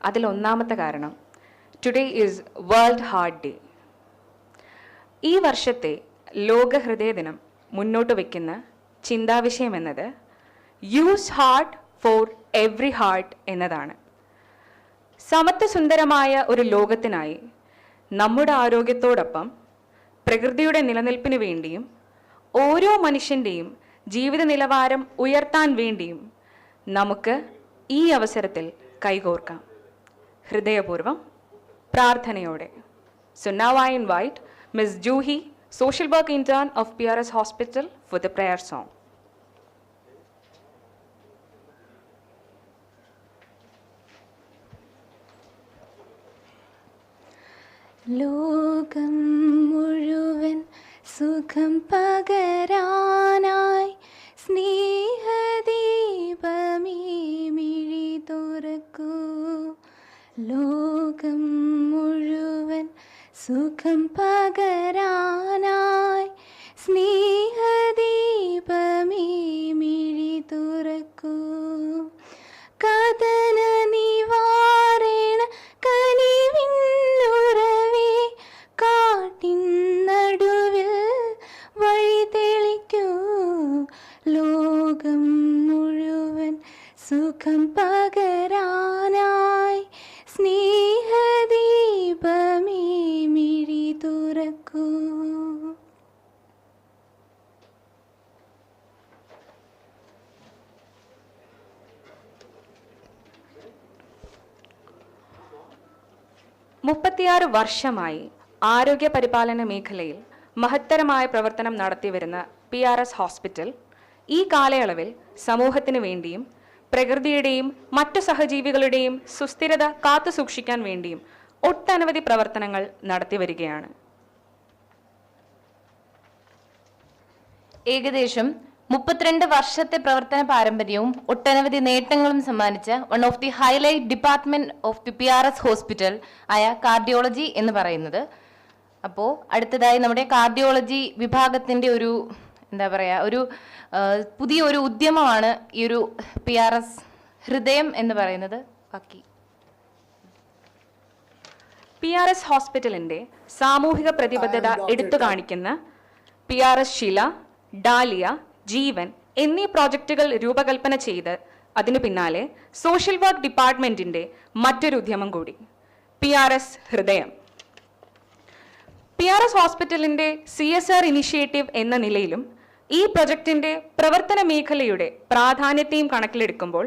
അതിലൊന്നാമത്തെ കാരണം today is world heart day. ഈ വർഷത്തെ ലോക ഹൃദയ ദിനം മുന്നോട്ട് വയ്ക്കുന്ന ചിന്താവിഷയം എന്നത് use heart for every heart എന്നതാണ്. സമത്വസുന്ദരമായ ഒരു ലോകത്തിനായി നമ്മുടെ ആരോഗ്യത്തോടൊപ്പം പ്രകൃതിയുടെ നിലനിൽപ്പിന് വേണ്ടിയും ഓരോ മനുഷ്യൻ്റെയും ജീവിത നിലവാരം ഉയർത്താൻ വേണ്ടിയും നമുക്ക് ഈ അവസരത്തിൽ കൈകോർക്കാം. ഹൃദയപൂർവ്വം പ്രാർത്ഥനയോടെ. So now I invite Ms. Juhi, social work intern of PRS Hospital, for the prayer song. ലോകം മുഴുവൻ സുഖം പകരാനായി സ്നേഹദീപമേ മിഴി തുറക്കൂ. ലോകം മുഴുവൻ സുഖം പകരാനായി സ്നേഹദീപമേ മിഴി തുറക്കൂ. കഥന നിവാരണ കനിവിന്നുറവേ കാട്ടിൻ നടുവിൽ വഴി തെളിക്കൂ. ലോകം മുഴുവൻ സുഖം പകരാനായി സ്നേഹദീപമേ മിഴി തുറക്കൂ. മുപ്പത്തിയാറ് വർഷമായി ആരോഗ്യ പരിപാലന മേഖലയിൽ മഹത്തരമായ പ്രവർത്തനം നടത്തിവരുന്ന PRS ഹോസ്പിറ്റൽ ഈ കാലയളവിൽ സമൂഹത്തിന് വേണ്ടിയും പ്രകൃതിയുടെയും മറ്റു സഹജീവികളുടെയും സുസ്ഥിരത കാത്തുസൂക്ഷിക്കാൻ വേണ്ടിയും ഒട്ടനവധി പ്രവർത്തനങ്ങൾ നടത്തിവരികയാണ്. ഏകദേശം 32 വർഷത്തെ പ്രവർത്തന പാരമ്പര്യവും ഒട്ടനവധി നേട്ടങ്ങളും സമ്മാനിച്ച one of the highlight department of the PRS hospital ആയ കാർഡിയോളജി എന്ന് പറയുന്നത്. അപ്പോൾ അടുത്തതായി നമ്മുടെ കാർഡിയോളജി വിഭാഗത്തിൻ്റെ ഒരു പുതിയൊരു ഉദ്യമമാണ് ഈ ഒരു PRS ഹൃദയം എന്ന് പറയുന്നത്. ബാക്കി PRS ഹോസ്പിറ്റലിൻ്റെ സാമൂഹിക പ്രതിബദ്ധത എടുത്തു കാണിക്കുന്ന PRS ശില, ഡാലിയ, ജീവൻ എന്നീ പ്രോജക്റ്റുകൾ രൂപകൽപ്പന ചെയ്ത് അതിനു പിന്നാലെ സോഷ്യൽ വർക്ക് ഡിപ്പാർട്ട്മെന്റിന്റെ മറ്റൊരു ഉദ്യമം കൂടി, PRS ഹൃദയം. PRS ഹോസ്പിറ്റലിന്റെ CSR ഇനിഷ്യേറ്റീവ് എന്ന നിലയിലും ഈ പ്രൊജക്ടിന്റെ പ്രവർത്തന മേഖലയുടെ പ്രാധാന്യത്തെയും കണക്കിലെടുക്കുമ്പോൾ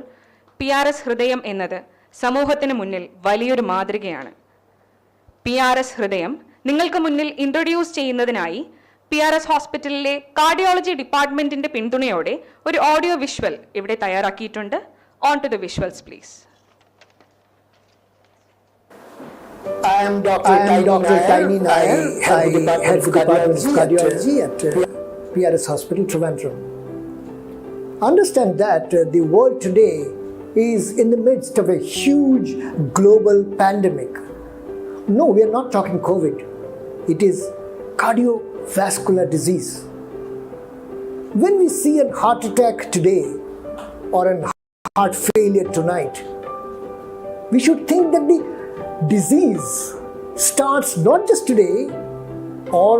PRS ഹൃദയം എന്നത് സമൂഹത്തിന് മുന്നിൽ വലിയൊരു മാതൃകയാണ്. PRS ഹൃദയം നിങ്ങൾക്ക് മുന്നിൽ ഇൻട്രൊഡ്യൂസ് ചെയ്യുന്നതിനായി PRS ഹോസ്പിറ്റലിലെ കാർഡിയോളജി ഡിപ്പാർട്ട്മെന്റിന്റെ പിന്തുണയോടെ ഒരു ഓഡിയോ വിഷ്വൽ ഇവിടെ തയ്യാറാക്കിയിട്ടുണ്ട്. On to the visuals please. I am Dr. Tiny Nair. I head the Department of Cardiology at PRS Hospital, Trivandrum. Understand that the world today is in the midst of a huge global pandemic. No, we are not talking COVID. It is cardiovascular disease. When we see a heart attack today or a heart failure tonight, we should think that the disease starts not just today or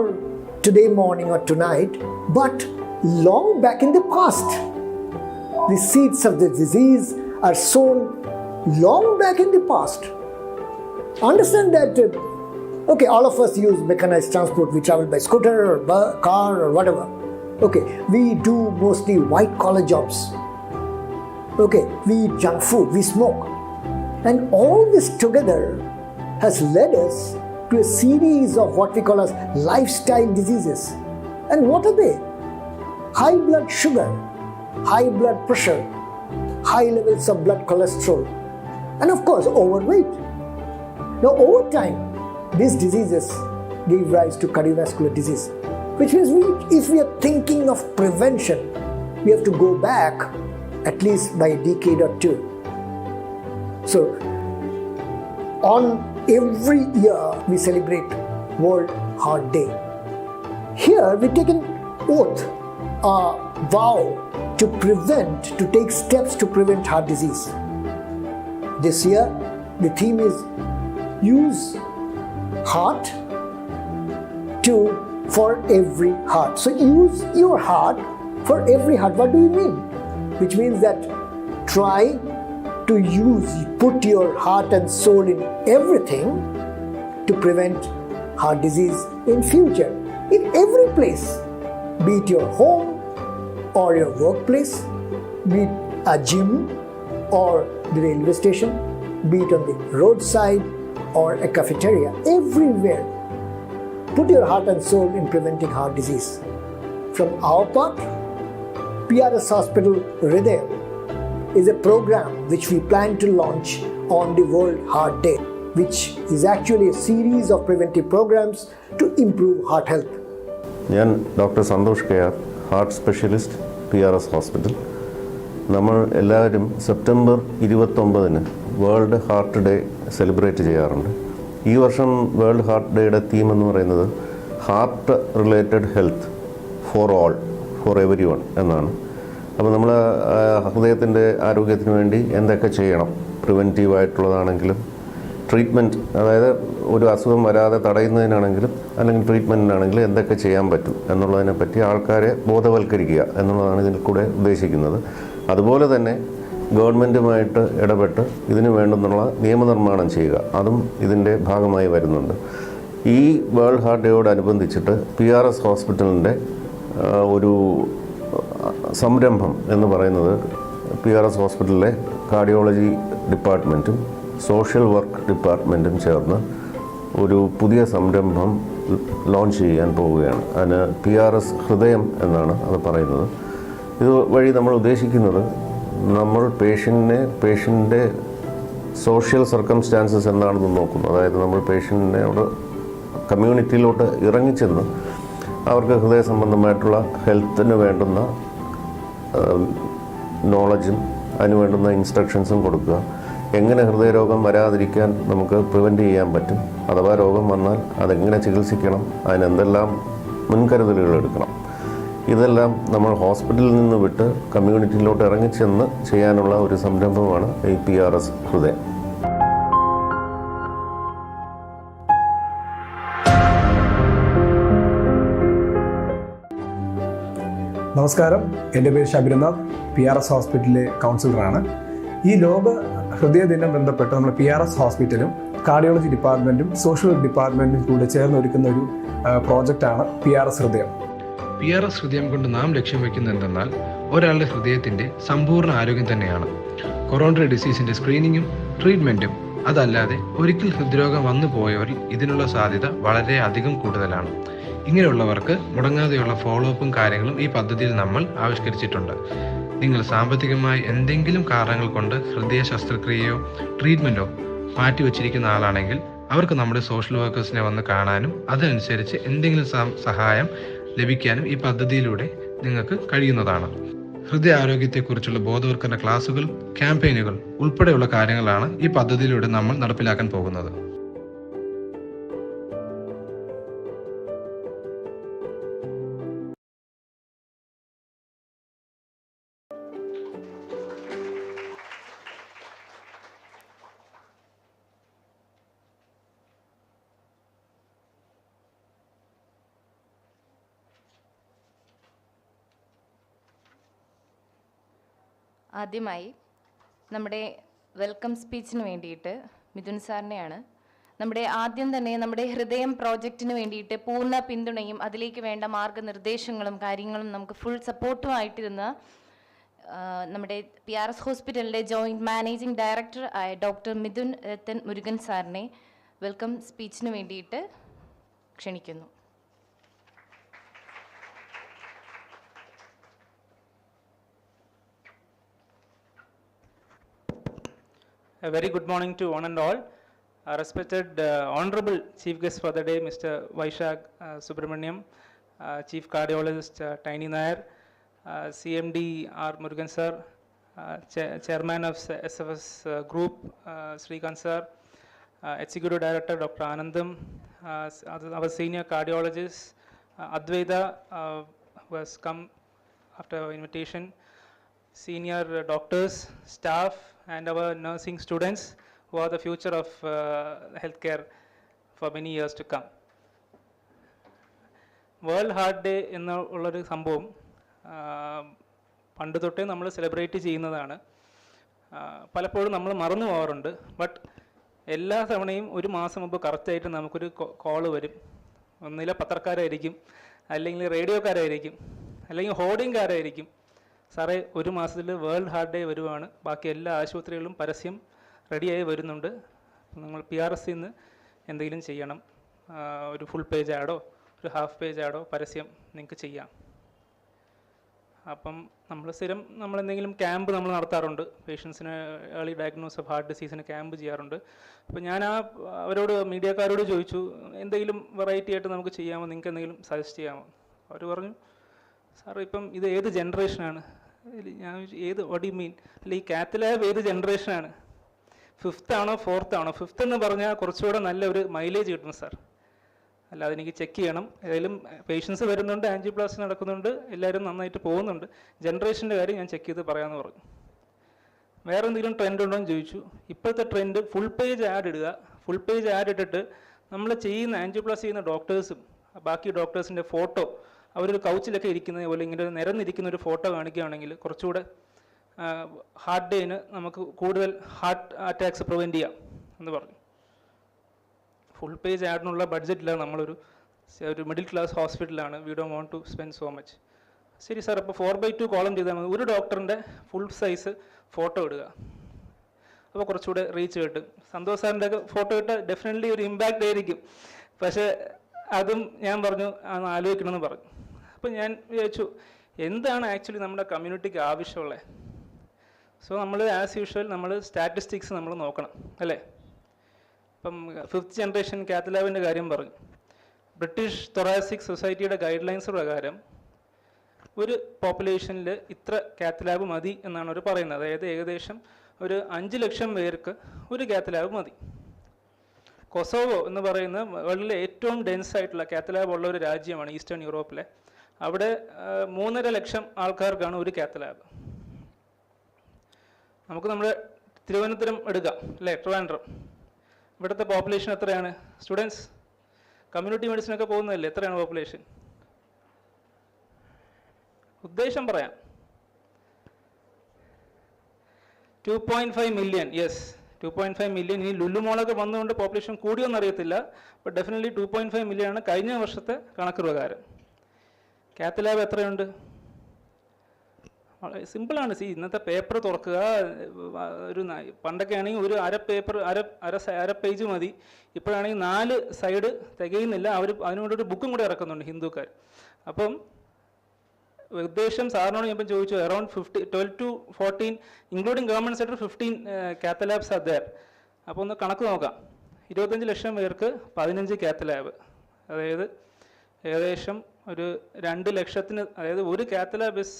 today morning or tonight, but long back in the past. The seeds of the disease are sown long back in the past. Understand that, okay, all of us use mechanized transport. We travel by scooter or car or whatever. Okay, we do mostly white collar jobs. Okay, we eat junk food, we smoke. And all this together has led us to a series of what we call as lifestyle diseases. And what are they? High blood sugar, high blood pressure, high levels of blood cholesterol, and of course overweight. Now over time, these diseases give rise to cardiovascular disease, which means if we are thinking of prevention, we have to go back at least by a decade or two. So on every year we celebrate World Heart Day. Here we take an oath, a vow to take steps to prevent heart disease. This year The theme is use heart for every heart. So use your heart for every heart. What do you mean? Which means that try to put your heart and soul in everything to prevent heart disease in future. In every place, be it your home or your workplace, be it a gym or the railway station, be it on the roadside or a cafeteria, everywhere. Put your heart and soul in preventing heart disease. From our part, PRS Hospital Hridayam is a program which we plan to launch on the World Heart Day, which is actually a series of preventive programs to improve heart health. ഞാൻ doctor Santhosh K R, heart specialist, PRS hospital. നമ്മൾ എല്ലാവരും September 29 world heart day celebrate ചെയ്യാറുണ്ട്. ഈ വർഷം world heart ഡേയുടെ theme എന്ന് പറയുന്നത് heart related health for all, for everyone എന്നാണ്. അപ്പോൾ നമ്മൾ ഹൃദയത്തിൻ്റെ ആരോഗ്യത്തിന് വേണ്ടി എന്തൊക്കെ ചെയ്യണം, പ്രിവെൻറ്റീവായിട്ടുള്ളതാണെങ്കിലും ട്രീറ്റ്മെൻറ്റ്, അതായത് ഒരു അസുഖം വരാതെ തടയുന്നതിനാണെങ്കിലും അല്ലെങ്കിൽ ട്രീറ്റ്മെൻറ്റിനാണെങ്കിലും എന്തൊക്കെ ചെയ്യാൻ പറ്റും എന്നുള്ളതിനെ പറ്റി ആൾക്കാരെ ബോധവൽക്കരിക്കുക എന്നുള്ളതാണ് ഇതിൽ കൂടെ ഉദ്ദേശിക്കുന്നത്. അതുപോലെ തന്നെ ഗവൺമെൻറ്റുമായിട്ട് ഇടപെട്ട് ഇതിന് വേണ്ടുന്നുള്ള നിയമനിർമ്മാണം ചെയ്യുക, അതും ഇതിൻ്റെ ഭാഗമായി വരുന്നുണ്ട്. ഈ വേൾഡ് ഹാർട്ട് ഡേയോടനുബന്ധിച്ചിട്ട് PRS ഹോസ്പിറ്റലിൻ്റെ ഒരു സംരംഭം എന്ന് പറയുന്നത് PRS ഹോസ്പിറ്റലിലെ കാർഡിയോളജി ഡിപ്പാർട്ട്മെൻറ്റും സോഷ്യൽ വർക്ക് ഡിപ്പാർട്ട്മെൻറ്റും ചേർന്ന് ഒരു പുതിയ സംരംഭം ലോഞ്ച് ചെയ്യാൻ പോവുകയാണ്. അതിന് PRS ഹൃദയം എന്നാണ് അത് പറയുന്നത്. ഇത് വഴി നമ്മൾ ഉദ്ദേശിക്കുന്നത്, നമ്മൾ പേഷ്യൻ്റെ സോഷ്യൽ സർക്കംസ്റ്റാൻസസ് എന്താണെന്ന് നോക്കുന്നു. അതായത് നമ്മൾ പേഷ്യൻറ്റിനോട് കമ്മ്യൂണിറ്റിയിലോട്ട് ഇറങ്ങിച്ചെന്ന് അവർക്ക് ഹൃദയ സംബന്ധമായിട്ടുള്ള ഹെൽത്തിന് വേണ്ടുന്ന നോളജും അതിന് വേണ്ടുന്ന ഇൻസ്ട്രക്ഷൻസും കൊടുക്കുക. എങ്ങനെ ഹൃദയരോഗം വരാതിരിക്കാൻ നമുക്ക് പ്രിവെൻറ്റ് ചെയ്യാൻ പറ്റും, അഥവാ രോഗം വന്നാൽ അതെങ്ങനെ ചികിത്സിക്കണം, അതിനെന്തെല്ലാം മുൻകരുതലുകൾ എടുക്കണം, ഇതെല്ലാം നമ്മൾ ഹോസ്പിറ്റലിൽ നിന്ന് വിട്ട് കമ്മ്യൂണിറ്റിയിലോട്ട് ഇറങ്ങിച്ചെന്ന് ചെയ്യാനുള്ള ഒരു സംരംഭമാണ് ഈ PRS ഹൃദയം. നമസ്കാരം, എൻ്റെ പേര് ശബരിനാഥ്, PRS ഹോസ്പിറ്റലിലെ കൗൺസിലറാണ്. ഈ ലോക ഹൃദയ ദിനം ബന്ധപ്പെട്ട് നമ്മൾ PRS ഹോസ്പിറ്റലും കാർഡിയോളജി ഡിപ്പാർട്ട്മെൻറ്റും സോഷ്യൽ വർക്ക് ഡിപ്പാർട്ട്മെൻറ്റും കൂടെ ചേർന്ന് ഒരുക്കുന്ന ഒരു പ്രോജക്റ്റാണ് PRS ഹൃദയം. PRS ഹൃദയം കൊണ്ട് നാം ലക്ഷ്യം വയ്ക്കുന്നത് എന്തെന്നാൽ ഒരാളുടെ ഹൃദയത്തിൻ്റെ സമ്പൂർണ്ണ ആരോഗ്യം തന്നെയാണ്. കൊറോണറി ഡിസീസിൻ്റെ സ്ക്രീനിങ്ങും ട്രീറ്റ്മെൻറ്റും, അതല്ലാതെ ഒരിക്കൽ ഹൃദ്രോഗം വന്നു പോയവരിൽ ഇതിനുള്ള സാധ്യത വളരെ അധികം കൂടുതലാണ്. ഇങ്ങനെയുള്ളവർക്ക് മുടങ്ങാതെയുള്ള ഫോളോ അപ്പും കാര്യങ്ങളും ഈ പദ്ധതിയിൽ നമ്മൾ ആവിഷ്കരിച്ചിട്ടുണ്ട്. നിങ്ങൾ സാമ്പത്തികമായി എന്തെങ്കിലും കാരണങ്ങൾ കൊണ്ട് ഹൃദയ ശസ്ത്രക്രിയയോ ട്രീറ്റ്മെൻറ്റോ മാറ്റിവെച്ചിരിക്കുന്ന ആളാണെങ്കിൽ അവർക്ക് നമ്മുടെ സോഷ്യൽ വർക്കേഴ്സിനെ വന്ന് കാണാനും അതനുസരിച്ച് എന്തെങ്കിലും സഹായം ലഭിക്കാനും ഈ പദ്ധതിയിലൂടെ നിങ്ങൾക്ക് കഴിയുന്നതാണ്. ഹൃദയാരോഗ്യത്തെക്കുറിച്ചുള്ള ബോധവൽക്കരണ ക്ലാസുകൾ, ക്യാമ്പയിനുകൾ ഉൾപ്പെടെയുള്ള കാര്യങ്ങളാണ് ഈ പദ്ധതിയിലൂടെ നമ്മൾ നടപ്പിലാക്കാൻ പോകുന്നത്. ആദ്യമായി നമ്മുടെ വെൽക്കം സ്പീച്ചിന് വേണ്ടിയിട്ട് മിഥുൻ സാറിനെയാണ്. ആദ്യം തന്നെ നമ്മുടെ ഹൃദയം പ്രോജക്റ്റിന് വേണ്ടിയിട്ട് പൂർണ്ണ പിന്തുണയും അതിലേക്ക് വേണ്ട മാർഗനിർദ്ദേശങ്ങളും കാര്യങ്ങളും നമുക്ക് ഫുൾ സപ്പോർട്ടുമായിട്ടിരുന്ന നമ്മുടെ PRS ഹോസ്പിറ്റലിൻ്റെ ജോയിൻറ്റ് മാനേജിംഗ് ഡയറക്ടർ ആയ ഡോക്ടർ മിഥുൻ രത്തൻ മുരുകൻ സാറിനെ വെൽക്കം സ്പീച്ചിന് വേണ്ടിയിട്ട് ക്ഷണിക്കുന്നു. A very good morning to one and all. Respected Honorable Chief Guest for the day, Mr. Vaishak Subramaniam, Chief Cardiologist Tiny Nair, CMD R. Murugan Sir, Chairman of SFS Group Srikanth Sir, Executive Director Dr. Anandam, our senior cardiologist Advaita who has come after our invitation, senior doctors, staff, and our nursing students who are the future of healthcare for many years to come. World heart day എന്നുള്ളൊരു സംഭവം പണ്ട് തൊട്ടേ നമ്മൾ celebrate ചെയ്യുന്നതാണ്. പലപ്പോഴും നമ്മൾ മറന്നു പോകാറുണ്ട്. ബട്ട് എല്ലാ തവണയും ഒരു മാസം മുമ്പ് കറക്റ്റായിട്ട് നമുക്കൊരു കോള് വരും. ഒന്നിലെ പത്രക്കാരായിരിക്കും, അല്ലെങ്കിൽ റേഡിയോക്കാരായിരിക്കും, അല്ലെങ്കിൽ ഹോർഡിംഗുകാരായിരിക്കും. സാറേ, ഒരു മാസത്തിൽ വേൾഡ് ഹാർട്ട് ഡേ വരുവാണ്, ബാക്കി എല്ലാ ആശുപത്രികളിലും പരസ്യം റെഡിയായി വരുന്നുണ്ട്, നിങ്ങൾ PRS നിന്ന് എന്തെങ്കിലും ചെയ്യണം, ഒരു ഫുൾ പേജ് ആഡോ ഒരു ഹാഫ് പേജ് ആഡോ പരസ്യം നിങ്ങൾക്ക് ചെയ്യാം. അപ്പം നമ്മൾ സ്ഥിരം നമ്മളെന്തെങ്കിലും ക്യാമ്പ് നമ്മൾ നടത്താറുണ്ട്. പേഷ്യൻസിന് ഏർലി ഡയഗ്നോസ് ഓഫ് ഹാർട്ട് ഡിസീസിന് ക്യാമ്പ് ചെയ്യാറുണ്ട്. അപ്പോൾ ഞാൻ അവരോട്, മീഡിയക്കാരോട് ചോദിച്ചു, എന്തെങ്കിലും വെറൈറ്റി ആയിട്ട് നമുക്ക് ചെയ്യാമോ, നിങ്ങൾക്ക് എന്തെങ്കിലും സജസ്റ്റ് ചെയ്യാമോ? അവർ പറഞ്ഞു, സാർ ഇപ്പം ഇത് ഏത് ജനറേഷനാണ്? ഞാൻ ഏത് വാട്ട് യു മീൻ, അല്ല ഈ കാത്ത് ലാബ് ഏത് ജനറേഷനാണ്? 5th ആണോ 4th ആണോ? 5th എന്ന് പറഞ്ഞാൽ കുറച്ചുകൂടെ നല്ല ഒരു മൈലേജ് കിട്ടും സാർ. അല്ലാതെ എനിക്ക് ചെക്ക് ചെയ്യണം, ഏതായാലും പേഷ്യൻസ് വരുന്നുണ്ട്, ആൻജിയോപ്ലാസ്റ്റി നടക്കുന്നുണ്ട്, എല്ലാവരും നന്നായിട്ട് പോകുന്നുണ്ട്, ജനറേഷൻ്റെ കാര്യം ഞാൻ ചെക്ക് ചെയ്ത് പറയാമെന്ന് പറഞ്ഞു. വേറെ എന്തെങ്കിലും ട്രെൻഡ് ഉണ്ടോ എന്ന് ചോദിച്ചു. ഇപ്പോഴത്തെ ട്രെൻഡ് ഫുൾ പേജ് ആഡ് ഇടുക. ഫുൾ പേജ് ആഡ് ഇട്ടിട്ട് നമ്മൾ ചെയ്യുന്ന ആൻജിയോപ്ലാസ്റ്റി ചെയ്യുന്ന ഡോക്ടേഴ്സും ബാക്കി ഡോക്ടേഴ്സിൻ്റെ ഫോട്ടോ, അവരൊരു കൗച്ചിലൊക്കെ ഇരിക്കുന്നത് പോലെ ഇങ്ങനെ നിരന്നിരിക്കുന്ന ഒരു ഫോട്ടോ കാണിക്കുകയാണെങ്കിൽ കുറച്ചുകൂടെ ഹാർട്ട് ഡേന് നമുക്ക് കൂടുതൽ ഹാർട്ട് അറ്റാക്സ് പ്രിവെൻറ്റ് ചെയ്യാം എന്ന് പറഞ്ഞു. ഫുൾ പേജ് ആഡിനുള്ള ബഡ്ജറ്റില്ല, നമ്മളൊരു മിഡിൽ ക്ലാസ് ഹോസ്പിറ്റലാണ്, we don't want to spend so much. ശരി സാർ, അപ്പോൾ 4/2 കോളം ചെയ്താൽ മതി, ഒരു ഡോക്ടറിൻ്റെ ഫുൾ സൈസ് ഫോട്ടോ ഇടുക, അപ്പോൾ കുറച്ചുകൂടെ റീച്ച് കിട്ടും. സന്തോഷ് സാറിൻ്റെ ഒക്കെ ഫോട്ടോ ഇട്ടാൽ ഡെഫിനറ്റ്ലി ഒരു ഇമ്പാക്റ്റ് ആയിരിക്കും. പക്ഷേ അതും ഞാൻ പറഞ്ഞു അതൊന്ന് ആലോചിക്കണമെന്ന് പറഞ്ഞു. അപ്പോൾ ഞാൻ വിചാരിച്ചു, എന്താണ് ആക്ച്വലി നമ്മുടെ കമ്മ്യൂണിറ്റിക്ക് ആവശ്യമുള്ളത്? സോ നമ്മൾ ആസ് യൂഷ്വൽ നമ്മൾ സ്റ്റാറ്റിസ്റ്റിക്സ് നമ്മൾ നോക്കണം അല്ലേ. ഇപ്പം 5th ജനറേഷൻ കാത്ത് ലാബിൻ്റെ കാര്യം പറഞ്ഞു. ബ്രിട്ടീഷ് തൊറാസിക് സൊസൈറ്റിയുടെ ഗൈഡ് ലൈൻസ് പ്രകാരം ഒരു പോപ്പുലേഷനിൽ ഇത്ര കാത്ത് ലാബ് മതി എന്നാണ് അവർ പറയുന്നത്. അതായത് ഏകദേശം ഒരു 5 ലക്ഷം പേർക്ക് ഒരു കാത്ത് ലാബ് മതി. കൊസോവോ എന്ന് പറയുന്ന വേൾഡിലെ ഏറ്റവും ഡെൻസ് ആയിട്ടുള്ള കാത്ത് ലാബ് ഉള്ള ഒരു രാജ്യമാണ് ഈസ്റ്റേൺ യൂറോപ്പിലെ. അവിടെ 3.5 ലക്ഷം ആൾക്കാർക്കാണ് ഒരു കാത്ത് ലാബ്. നമുക്ക് നമ്മുടെ തിരുവനന്തപുരം എടുക്കാം അല്ലേ, ട്രിവാൻഡ്രം. ഇവിടുത്തെ പോപ്പുലേഷൻ എത്രയാണ്? സ്റ്റുഡൻസ് കമ്മ്യൂണിറ്റി മെഡിസിനൊക്കെ പോകുന്നതല്ലേ, എത്രയാണ് പോപ്പുലേഷൻ? ഉദ്ദേശം പറയാം, 2.5 മില്യൺ. Yes, 2.5 million. ഇനി ലുലുമോളൊക്കെ വന്നുകൊണ്ട് പോപ്പുലേഷൻ കൂടിയോന്ന് അറിയത്തില്ല, ബട്ട് ഡെഫിനറ്റ്ലി 2.5 മില്യൺ ആണ് കഴിഞ്ഞ വർഷത്തെ കണക്ക് പ്രകാരം. കാത്ത് ലാബ് എത്രയുണ്ട്? വളരെ സിമ്പിളാണ്. ഇന്നത്തെ പേപ്പർ തുറക്കുക, ഒരു പണ്ടൊക്കെ ആണെങ്കിൽ ഒരു അര പേജ് മതി, ഇപ്പോഴാണെങ്കിൽ 4 സൈഡ് തികയുന്നില്ല. അവർ അതിനുവേണ്ടി ഒരു ബുക്കും കൂടെ ഇറക്കുന്നുണ്ട് ഹിന്ദുക്കാർ. അപ്പം ഉദ്ദേശം സാറിനോട് ഞാൻ ഇപ്പം ചോദിച്ചു, around 12 to 14 including government sector 15 കാത്ത് ലാബ്സ് ആർ ദെയർ. അപ്പോൾ ഒന്ന് കണക്ക് നോക്കാം. 25 ലക്ഷം പേർക്ക് 15 കാത്ത് ലാബ്, അതായത് ഏകദേശം ഒരു 2 ലക്ഷത്തിന്, അതായത് ഒരു cath lab is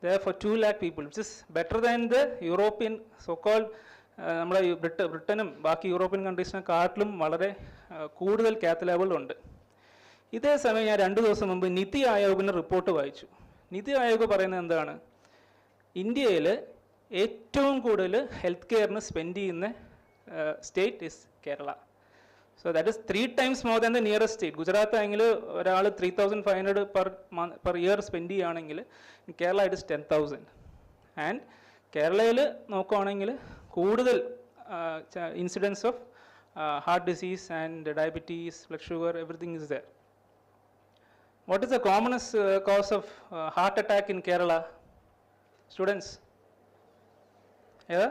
there for 2 lakh people, which is better than the European so-called നമ്മുടെ ബ്രിട്ടനും ബാക്കി യൂറോപ്യൻ കൺട്രീസിനെക്കാട്ടിലും വളരെ കൂടുതൽ കാത്ത് ലാബുകളുണ്ട്. ഇതേ സമയം ഞാൻ 2 ദിവസം മുമ്പ് നിതി ആയോഗിൻ്റെ റിപ്പോർട്ട് വായിച്ചു. നിതി ആയോഗ് പറയുന്നത് എന്താണ്? ഇന്ത്യയിൽ ഏറ്റവും കൂടുതൽ ഹെൽത്ത് കെയറിന് സ്പെൻഡ് ചെയ്യുന്ന state is Kerala. So that is 3 times more than the nearest state. Gujarat ആണെങ്കിൽ ഒരാൾ 3,500 per year സ്പെൻഡ് ചെയ്യുകയാണെങ്കിൽ കേരള ഇറ്റ് ഇസ് 10,000. ആൻഡ് കേരളയിൽ നോക്കുകയാണെങ്കിൽ കൂടുതൽ incidence of heart disease and diabetes, blood sugar, everything is there. What is the commonest cause of heart attack in Kerala? Students ഏതാ?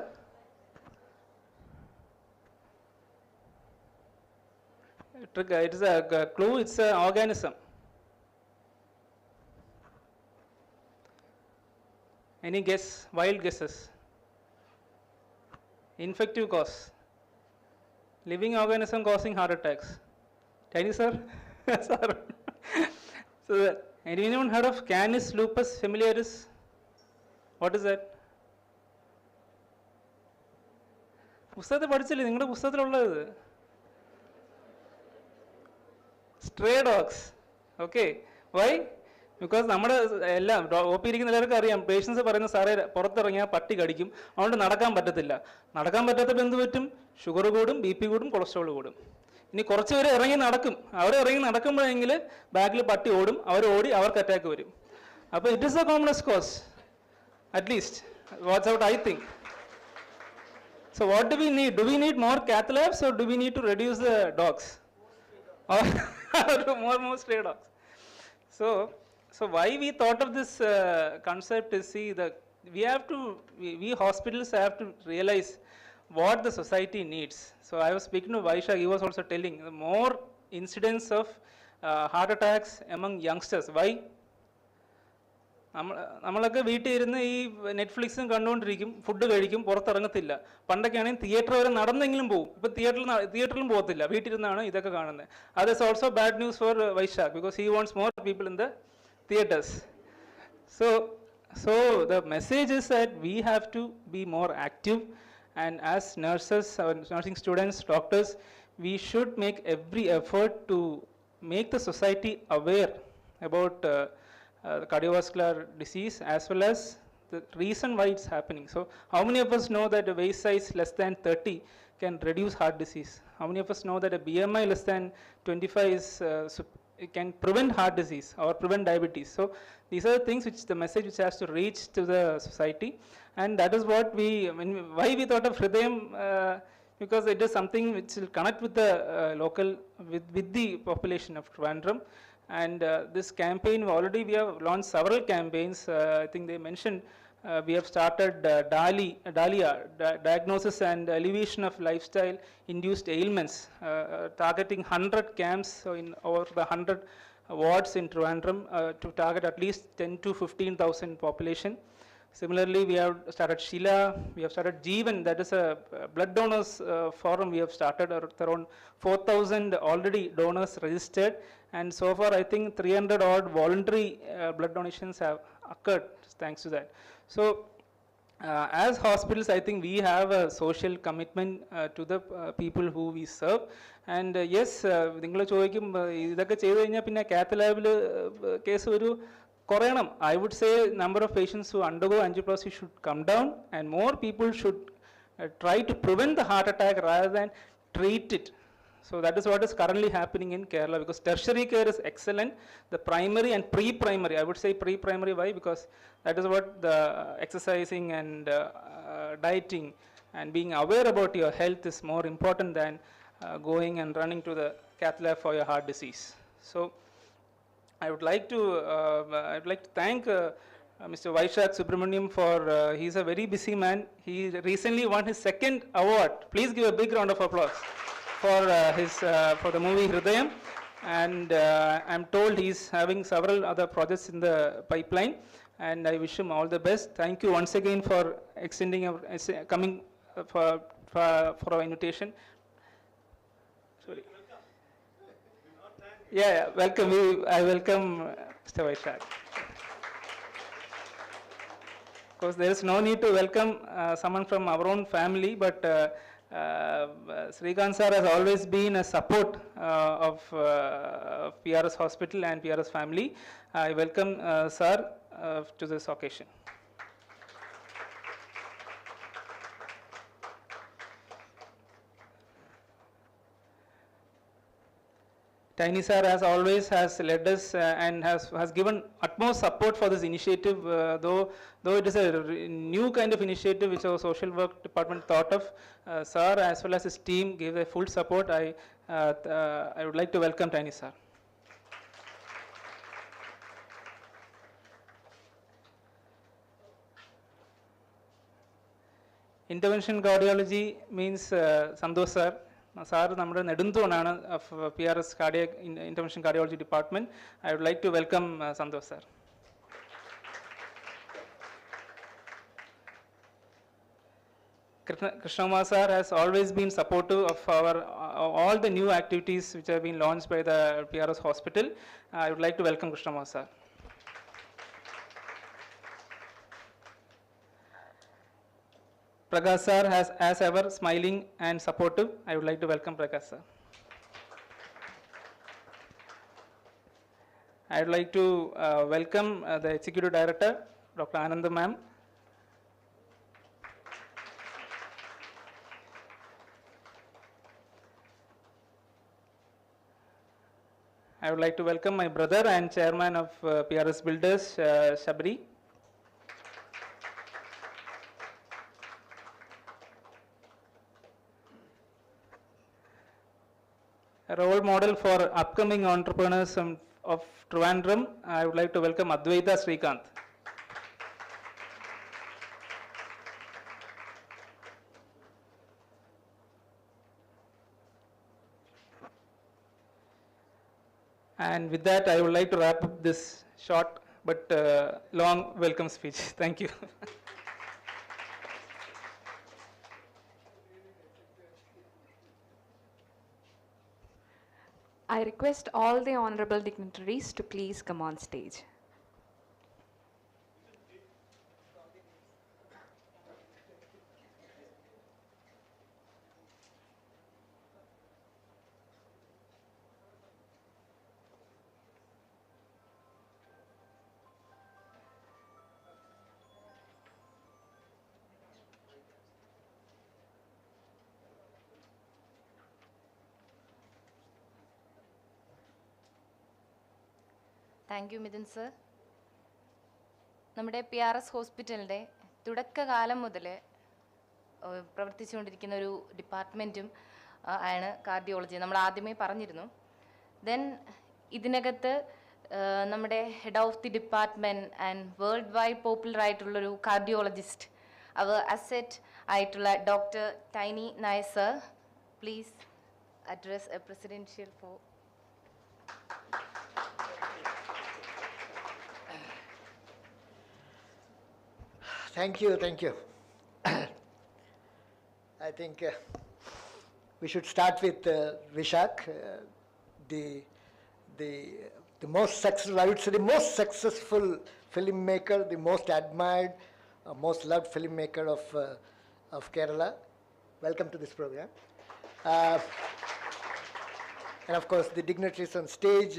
It is a clue, it's an organism. Any guess? Wild guesses? Infective cause. Living organism causing heart attacks. Tiny sir? Sir. So, anyone heard of Canis lupus familiaris? What is that? പുസ്തകത്തിൽ പഠിച്ചില്ലേ? നിങ്ങളുടെ പുസ്തകത്തിലുള്ളത് stray dogs. Okay, why? Because നമ്മുടെ എല്ലാം O P ഇരിക്കുന്ന എല്ലാവർക്കും അറിയാം, patients പറയുന്ന സാറേ പുറത്തിറങ്ങിയാൽ പട്ടി കടിക്കും, അതുകൊണ്ട് നടക്കാൻ പറ്റത്തില്ല. നടക്കാൻ പറ്റാത്തപ്പോൾ എന്ത് പറ്റും? ഷുഗർ കൂടും, ബി പി കൂടും, കൊളസ്ട്രോൾ കൂടും. ഇനി കുറച്ച് പേര് ഇറങ്ങി നടക്കും. അവർ ഇറങ്ങി നടക്കുമ്പോഴെങ്കിൽ ബാക്കിൽ പട്ടി ഓടും, അവർ ഓടി അവർക്ക് അറ്റാക്ക് വരും. അപ്പോൾ it is a commonest cause, at least what's out I think. So what do we need? Do we need more cath labs or do we need to reduce the dogs? Or more stray dogs? So why we thought of this concept is, see, we have to, we hospitals have to realize what the society needs. So I was speaking to Vaisha, he was also telling the more incidence of heart attacks among youngsters. Why? നമ്മളൊക്കെ വീട്ടിൽ ഇരുന്ന് ഈ നെറ്റ്ഫ്ലിക്സും കണ്ടുകൊണ്ടിരിക്കും, food കഴിക്കും, പുറത്തിറങ്ങത്തില്ല. പണ്ടൊക്കെ ആണെങ്കിൽ theatre വരെ നടന്നെങ്കിലും പോകും. ഇപ്പം തിയേറ്ററിലും പോകത്തില്ല, വീട്ടിലിരുന്നാണ് ഇതൊക്കെ കാണുന്നത്. അത് is also bad news for Vaishakh, because he wants more people in the theatres. So the message is that we have to be more active, and as nurses, nursing students, doctors, we should make every effort to make the society aware about cardiovascular disease as well as the reason why it's happening. So how many of us know that a waist size less than 30 can reduce heart disease? How many of us know that a BMI less than 25 is can prevent heart disease or prevent diabetes? So these are the things which the message which has to reach to the society, and that is what why we thought of Hridayam, because it is something which will connect with the local with the population of Trivandrum. And this campaign, already we have launched several campaigns. I think they mentioned we have started DALIA, Diagnosis and Alleviation of Lifestyle Induced Ailments, targeting 100 camps in over the 100 wards in Trivandrum to target at least 10 to 15,000 population. Similarly, we have started Sheila, we have started Jeevan, that is a blood donors forum we have started. Around 4,000 already donors registered, and so far I think 300 odd voluntary blood donations have occurred thanks to that. So as hospitals, I think we have a social commitment to the people who we serve. And yes, നിങ്ങൾ ചോദിക്കും ഇതൊക്കെ ചെയ്തു കഴിഞ്ഞാൽ പിന്നെ കാത്ത് ലാബിൽ case ഒരു കുറയണം. I would say number of patients who undergo angioplasty should come down, and more people should try to prevent the heart attack rather than treat it. So that is what is currently happening in Kerala, because tertiary care is excellent. The primary and pre-primary, I would say pre-primary, why? Because that is what the exercising and dieting and being aware about your health is more important than going and running to the cath lab for your heart disease. So I would like to thank Mr. Vaishak Subramaniam for he's a very busy man. He recently won his second award. Please give a big round of applause for for the movie Hridayam. And I'm told he's having several other projects in the pipeline, and I wish him all the best. Thank you once again for extending coming for our invitation. Sorry. Yeah, welcome. I welcome Mr. Vaishak. Of course, there is no need to welcome someone from our own family, but Srikanth sir has always been a support of PRS Hospital and PRS family. I welcome sir to this occasion. Tiny sir, as always, has led us and has given utmost support for this initiative, though it is a new kind of initiative which our social work department thought of. Sir, as well as his team, gave their full support. I would like to welcome Tiny sir. Intervention cardiology means Santosh sir. Sir, നമ്മുടെ നെടുന്തൂണാണ് of PRS Cardiac Intervention Cardiology Department. I would like to welcome Santosh sir. Krishnamma sir has always been supportive of our all the new activities which have been launched by the PRS Hospital. I would like to welcome Krishnamma sir. Prakash sir has, as ever, smiling and supportive. I would like to welcome Prakash sir. I would like to welcome the Executive Director, Dr. Ananda ma'am. I would like to welcome my brother and chairman of PRS Builders, Shabri. A role model for upcoming entrepreneurs of Trivandrum, I would like to welcome Advaita Srikanth. And with that, I would like to wrap up this short but long welcome speech. Thank you. I request all the honorable dignitaries to please come on stage. Thank you Mithun sir. നമ്മുടെ PRS ഹോസ്പിറ്റലിൻ്റെ തുടക്കകാലം മുതൽ പ്രവർത്തിച്ചുകൊണ്ടിരിക്കുന്ന ഒരു ഡിപ്പാർട്ട്മെൻറ്റും ആണ് cardiology. നമ്മൾ ആദ്യമേ പറഞ്ഞിരുന്നു. Then ഇതിനകത്ത് നമ്മുടെ head of the department and world wide popular ആയിട്ടുള്ളൊരു കാർഡിയോളജിസ്റ്റ്, അവർ അസെറ്റ് ആയിട്ടുള്ള doctor Tiny Nair sir, please address a presidential for. Thank you, thank you. I think we should start with Vishak, the most successful, I would say the most successful filmmaker, the most admired, most loved filmmaker of Kerala. Welcome to this program. And of course the dignitaries on stage,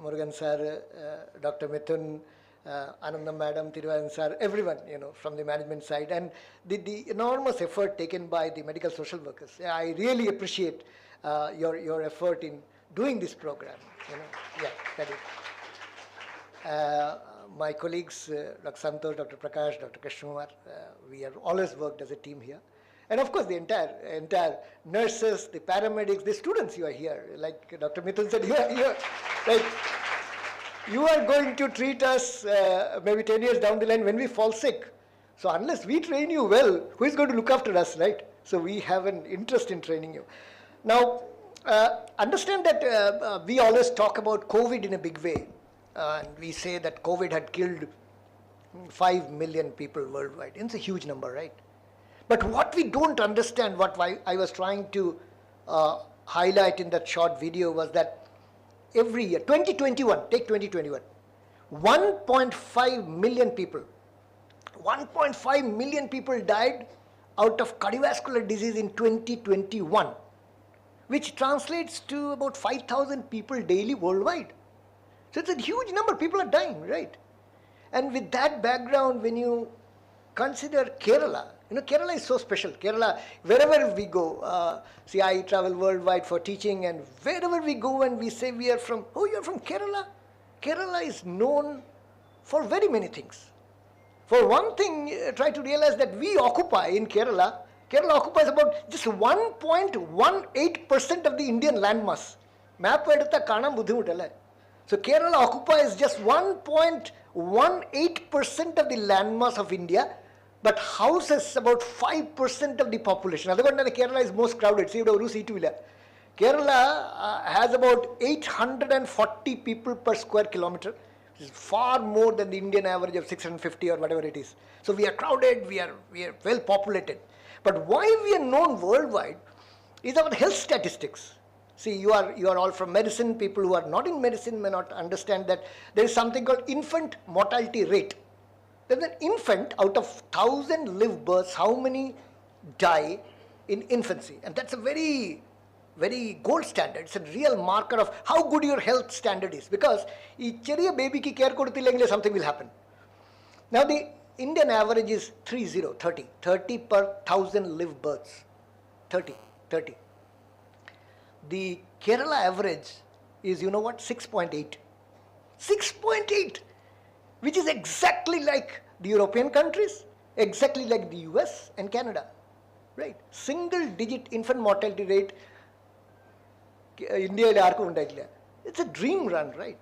Murugan sir, Dr. Mithun, Anandam madam, Thiruvaran sir, everyone, from the management side, and the enormous effort taken by the medical social workers. I really appreciate your effort in doing this program. Yeah, that is. My colleagues, Dr. Santosh, Dr. Prakash, Dr. Krishnamar, we have always worked as a team here. And of course the entire nurses, the paramedics, the students you are here. Like Dr. Mithun said, you are going to treat us maybe 10 years down the line when we fall sick. So unless we train you well, who is going to look after us, right? So we have an interest in training you. Now, understand that we always talk about COVID in a big way. And we say that COVID had killed 5 million people worldwide. It's a huge number, right? But what we don't understand, what I was trying to highlight in that short video was that every year, 2021, take 2021, 1.5 million people, 1.5 million people died out of cardiovascular disease in 2021, which translates to about 5,000 people daily worldwide. So it's a huge number, people are dying, right? And with that background, when you consider Kerala, Kerala is so special. Kerala, wherever we go, see, I travel worldwide for teaching, and wherever we go and we say we are from, oh, you're from Kerala? Kerala is known for very many things. For one thing, try to realize that we occupy in Kerala occupies about just 1.18% of the Indian landmass. Map edutha kaanam buddhimuttalla. So Kerala occupies just 1.18% of the landmass of India, but houses about 5% of the population. That's Kerala is most crowded. See, Kerala has about 840 people per square kilometer, which is far more than the Indian average of 650 or whatever it is. So we are crowded, we are well populated. But why we are known worldwide is our health statistics. See, you are all from medicine. People who are not in medicine may not understand that there is something called infant mortality rate. There's an infant out of 1,000 live births, how many die in infancy? And that's a very, very gold standard. It's a real marker of how good your health standard is. Because each baby ki care kodutillengile something will happen. Now the Indian average is 30 per 1,000 live births. 30. The Kerala average is, you know what, 6.8. 6.8, which is exactly like the European countries, exactly like the US and Canada, right? Single digit infant mortality rate, India, it's a dream run, right?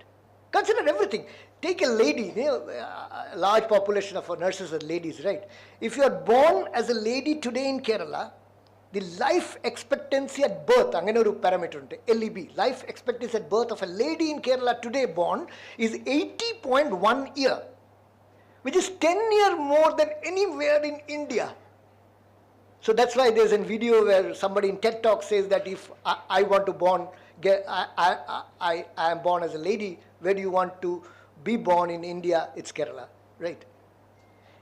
Consider everything. Take a lady, a large population of our nurses are ladies, right? If you are born as a lady today in Kerala, the life expectancy at birth, angane oru parameter unte, LEB, life expectancy at birth of a lady in Kerala today born is 80.1 year, which is 10 years more than anywhere in India. So that's why there's a video where somebody in TED Talk says that if I want to I am born as a lady, where do you want to be born in India? It's Kerala, right?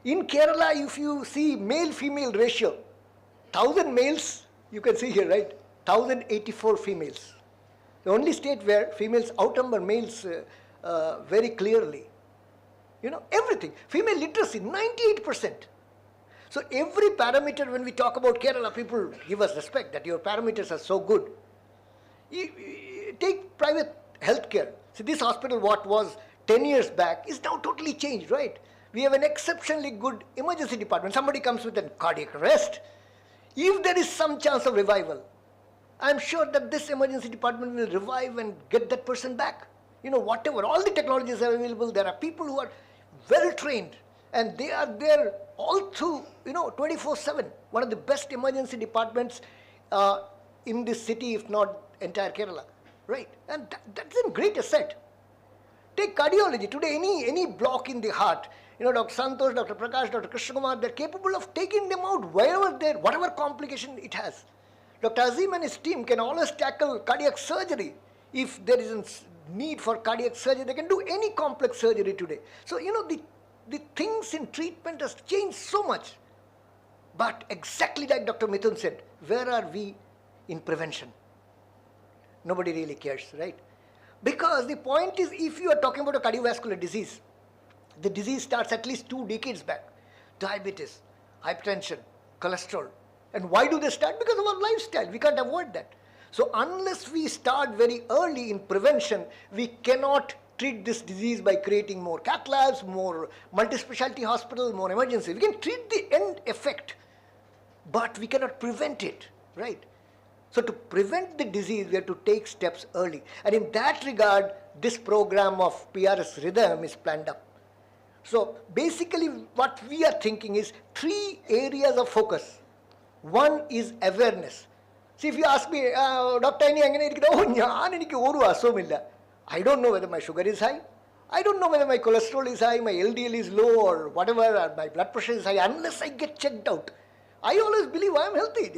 In Kerala, if you see male-female ratio, 1,000 males, you can see here, right? 1,084 females. The only state where females outnumber males very clearly. You know, everything. Female literacy, 98%. So every parameter, when we talk about Kerala, people give us respect that your parameters are so good. Take private healthcare. See, this hospital, what was 10 years back, is now totally changed, right? We have an exceptionally good emergency department. Somebody comes with a cardiac arrest. If there is some chance of revival, I'm sure that this emergency department will revive and get that person back. You know, whatever, all the technologies are available. There are people who are well trained and they are there all through, 24/7. One of the best emergency departments in this city, if not entire Kerala, right? And that's a great asset. Take cardiology. Today, any block in the heart, Dr. Santosh, Dr. Prakash, Dr. Krishnakumar, they're capable of taking them out whatever complication it has. Dr. Azim and his team can always tackle cardiac surgery. If there isn't need for cardiac surgery, they can do any complex surgery today. So, the things in treatment has changed so much. But exactly like Dr. Mithun said, where are we in prevention? Nobody really cares, right? Because the point is, if you are talking about a cardiovascular disease, the disease starts at least 2 decades back. Diabetes, hypertension, cholesterol. And why do they start? Because of our lifestyle. We can't avoid that. So unless we start very early in prevention, we cannot treat this disease by creating more cath labs, more multi-specialty hospitals, more emergency. We can treat the end effect, but we cannot prevent it, right? So to prevent the disease, we have to take steps early. And in that regard, this program of PRS Hridayam is planned up. So basically what we are thinking is 3 areas of focus. One is awareness. See, if you ask me, Dr. I don't know whether my sugar is high. I don't know whether my cholesterol is high, my LDL is low or whatever, or my blood pressure is high, unless I get checked out. I always believe I am healthy.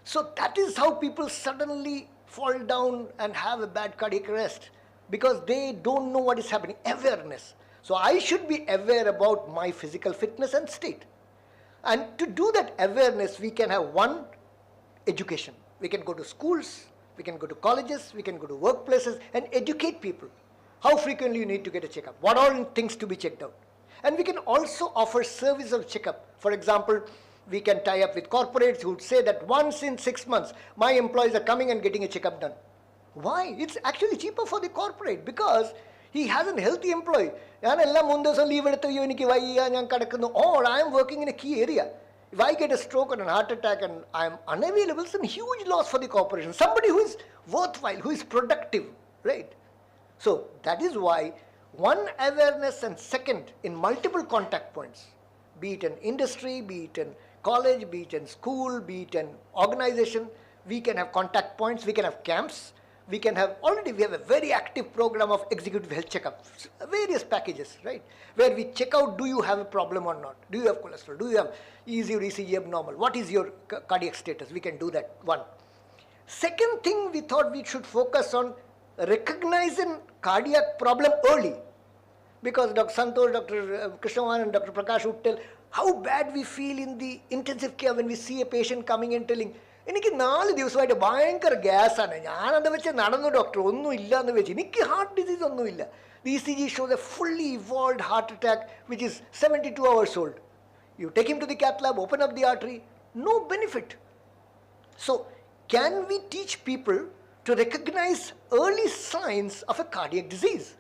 So that is how people suddenly fall down and have a bad cardiac arrest, because they don't know what is happening. Awareness. So I should be aware about my physical fitness and state. And to do that awareness, we can have one, education. We can go to schools, we can go to colleges, we can go to workplaces and educate people. How frequently you need to get a checkup, what all things to be checked out. And we can also offer service of checkup. For example, we can tie up with corporates who would say that once in 6 months, my employees are coming and getting a checkup done. Why? It's actually cheaper for the corporate because he has a healthy employee. Or I am working in a key area. If I get a stroke or a heart attack and I am unavailable, it's a huge loss for the corporation. Somebody who is worthwhile, who is productive, right? So that is why one, awareness, and second, in multiple contact points, be it in industry, be it in college, be it in school, be it in organization, we can have contact points, we can have camps, we have a very active program of executive health checkups, various packages, right? Where we check out, do you have a problem or not? Do you have cholesterol? Do you have your ECG abnormal? What is your cardiac status? We can do that, one. Second thing, we thought we should focus on recognizing cardiac problem early. Because Dr. Santosh, Dr. Krishnakumar and Dr. Prakash would tell how bad we feel in the intensive care when we see a patient coming and telling, എനിക്ക് 4 ദിവസമായിട്ട് ഭയങ്കര ഗ്യാസാണ്, ഞാനത് വെച്ച് നടന്നു doctor, ഒന്നും ഇല്ല എന്ന് വെച്ച്, എനിക്ക് ഹാർട്ട് ഡിസീസ് ഒന്നുമില്ല. The ECG shows a fully evolved heart attack which is 72 hours old. You take him to the cath lab, open up the artery, no benefit. So can we teach people to recognize early signs of a cardiac disease?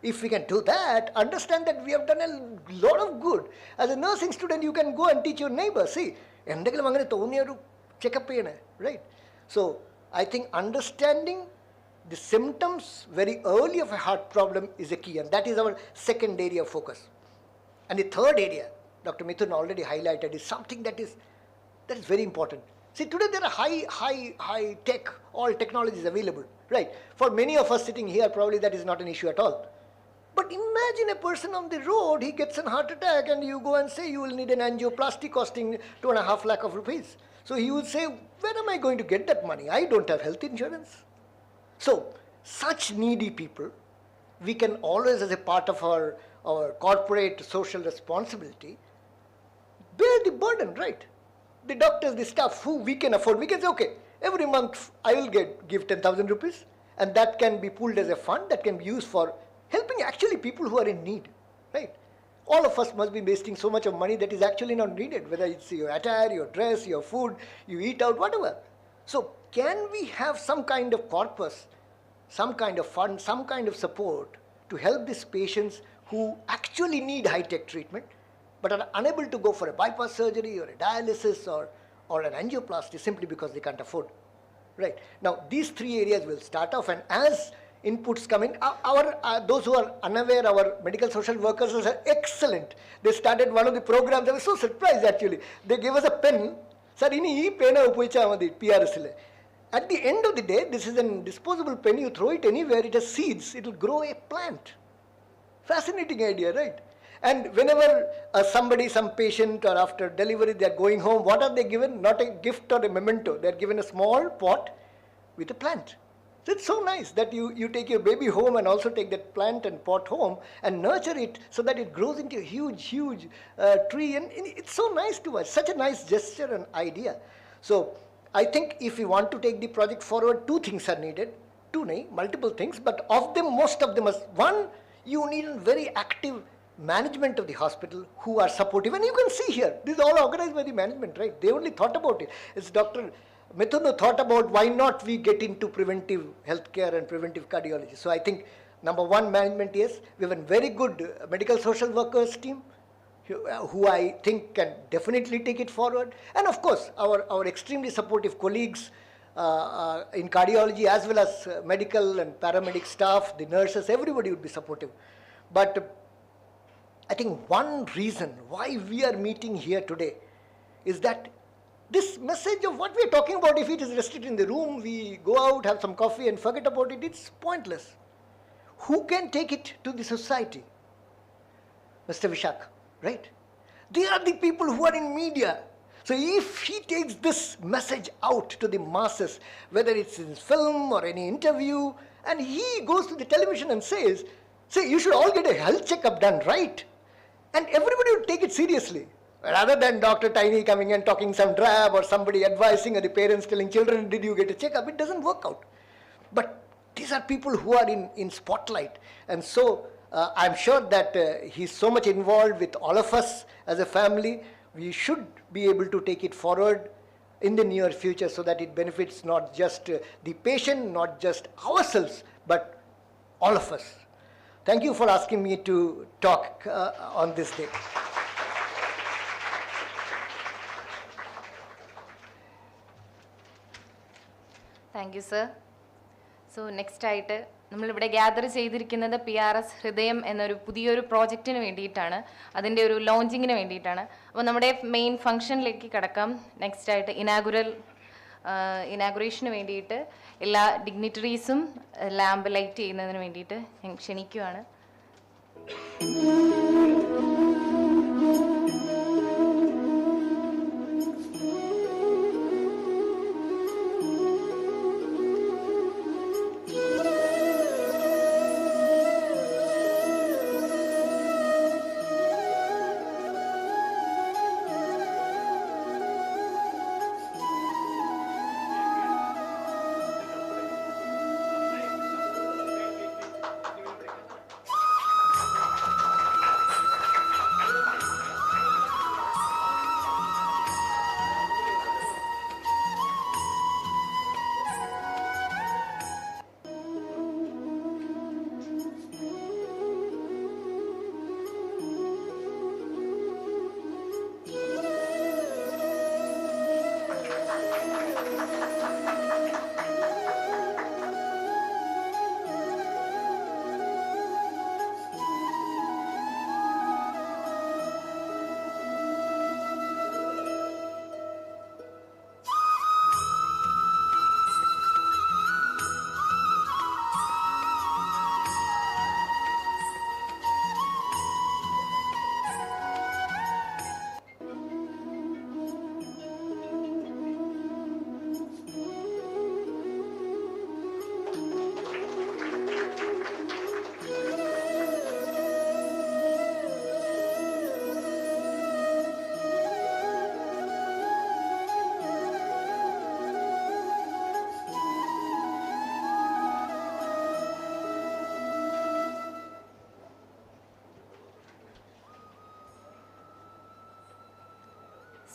If we can do that, understand that we have done a lot of good. As a nursing student, you can go and teach your neighbor, see, check-up, right? So I think understanding the symptoms very early of a heart problem is a key, and that is our second area of focus. And the third area, Dr. Mithun already highlighted, is something that is very important. See, today there are high tech, all technologies available, right? For many of us sitting here, probably that is not an issue at all. But imagine a person on the road, he gets a heart attack, and you go and say you will need an angioplasty costing 2.5 lakh of rupees. So he will say, where am I going to get that money? I don't have health insurance. So such needy people, we can always, as a part of our corporate social responsibility, bear the burden, right? The doctors, the staff who we can afford, we can say, okay, every month I will give 10,000 rupees, and that can be pooled as a fund that can be used for helping actually people who are in need, right? All of us must be wasting so much of money that is actually not needed, whether it's your attire, your dress, your food, you eat out, whatever. So can we have some kind of corpus, some kind of fund, some kind of support to help these patients who actually need high-tech treatment but are unable to go for a bypass surgery or a dialysis or an angioplasty simply because they can't afford, right? Now these three areas will start off, and as inputs come in, those who are unaware, our medical social workers are excellent. They started one of the programs. I was so surprised actually. They gave us a pen. Sir, ini pen PRS. At the end of the day, this is a disposable pen. You throw it anywhere, it has seeds. It will grow a plant. Fascinating idea, right? And whenever some patient or after delivery, they are going home, what are they given? Not a gift or a memento. They are given a small pot with a plant. So it's so nice that you take your baby home and also take that plant and pot home and nurture it so that it grows into a huge tree. And it's so nice to watch. Such a nice gesture and idea. So I think if we want to take the project forward, two things are needed. Multiple things, but of them, most of them are, one, you need a very active management of the hospital who are supportive. And you can see here, this is all organized by the management, right? They only thought about it. It's Dr. Mithun thought about why not we get into preventive healthcare and preventive cardiology. So I think number one, management, yes. We have a very good medical social workers team who I think can definitely take it forward. And of course, our extremely supportive colleagues in cardiology, as well as medical and paramedic staff, the nurses, everybody would be supportive. But I think one reason why we are meeting here today is that this message of what we are talking about, if it is restricted in the room, we go out, have some coffee and forget about it, it's pointless. Who can take it to the society? Mr. Vishak, right? They are the people who are in media. So if he takes this message out to the masses, whether it's in film or any interview, and he goes to the television and says, say, you should all get a health checkup done, right? And everybody would take it seriously. Rather than Dr. Tiny coming and talking some drab or somebody advising or the parents telling children, did you get a checkup? It doesn't work out. But these are people who are in spotlight. And so I'm sure that he's so much involved with all of us as a family. We should be able to take it forward in the near future so that it benefits not just the patient, not just ourselves, but all of us. Thank you for asking me to talk on this day. Thank you sir. So next ആയിട്ട് നമ്മളിവിടെ gather ചെയ്തിരിക്കുന്നത് PRS ഹൃദയം എന്നൊരു പുതിയൊരു പ്രോജക്റ്റിന് വേണ്ടിയിട്ടാണ്, അതിൻ്റെ ഒരു ലോഞ്ചിങ്ങിന് വേണ്ടിയിട്ടാണ്. അപ്പോൾ നമ്മുടെ മെയിൻ ഫംഗ്ഷനിലേക്ക് കിടക്കാം. നെക്സ്റ്റ് ആയിട്ട് ഇനാഗുറേഷന് വേണ്ടിയിട്ട് എല്ലാ ഡിഗ്നിറ്ററീസും ലാമ്പ് ലൈറ്റ് ചെയ്യുന്നതിന് വേണ്ടിയിട്ട് ഞാൻ ക്ഷണിക്കുകയാണ്.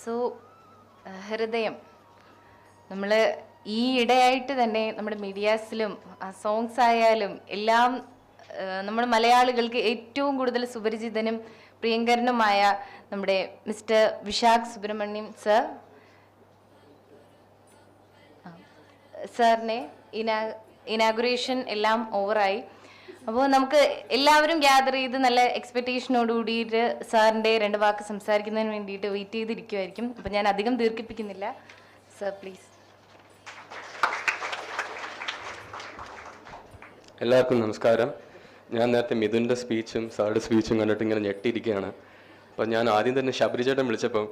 സോ ഹൃദയം നമ്മൾ ഈ ഇടയായിട്ട് തന്നെ നമ്മുടെ മീഡിയാസിലും സോങ്സ് ആയാലും എല്ലാം നമ്മൾ മലയാളികൾക്ക് ഏറ്റവും കൂടുതൽ സുപരിചിതനും പ്രിയങ്കരനുമായ നമ്മുടെ മിസ്റ്റർ വിശാഖ് സുബ്രഹ്മണ്യം സാറിനെ ഇനാഗുറേഷൻ എല്ലാം ഓവറായി. അപ്പോൾ നമുക്ക് എല്ലാവരും ഗ്യാദർ ചെയ്ത് നല്ല എക്സ്പെക്റ്റേഷനോട് കൂടിയിട്ട് സാറിൻ്റെ 2 വാക്ക് സംസാരിക്കുന്നതിന് വേണ്ടിയിട്ട് വെയിറ്റ് ചെയ്തിരിക്കുമായിരിക്കും. അപ്പോൾ ഞാൻ അധികം ദീർഘിപ്പിക്കുന്നില്ല. Sir please. എല്ലാവർക്കും നമസ്കാരം. ഞാൻ നേരത്തെ മിഥുൻ്റെ സ്പീച്ചും സാറുടെ സ്പീച്ചും കണ്ടിട്ട് ഇങ്ങനെ ഞെട്ടിയിരിക്കുകയാണ്. അപ്പോൾ ഞാൻ ആദ്യം തന്നെ ശബരിചേട്ടൻ വിളിച്ചപ്പോൾ,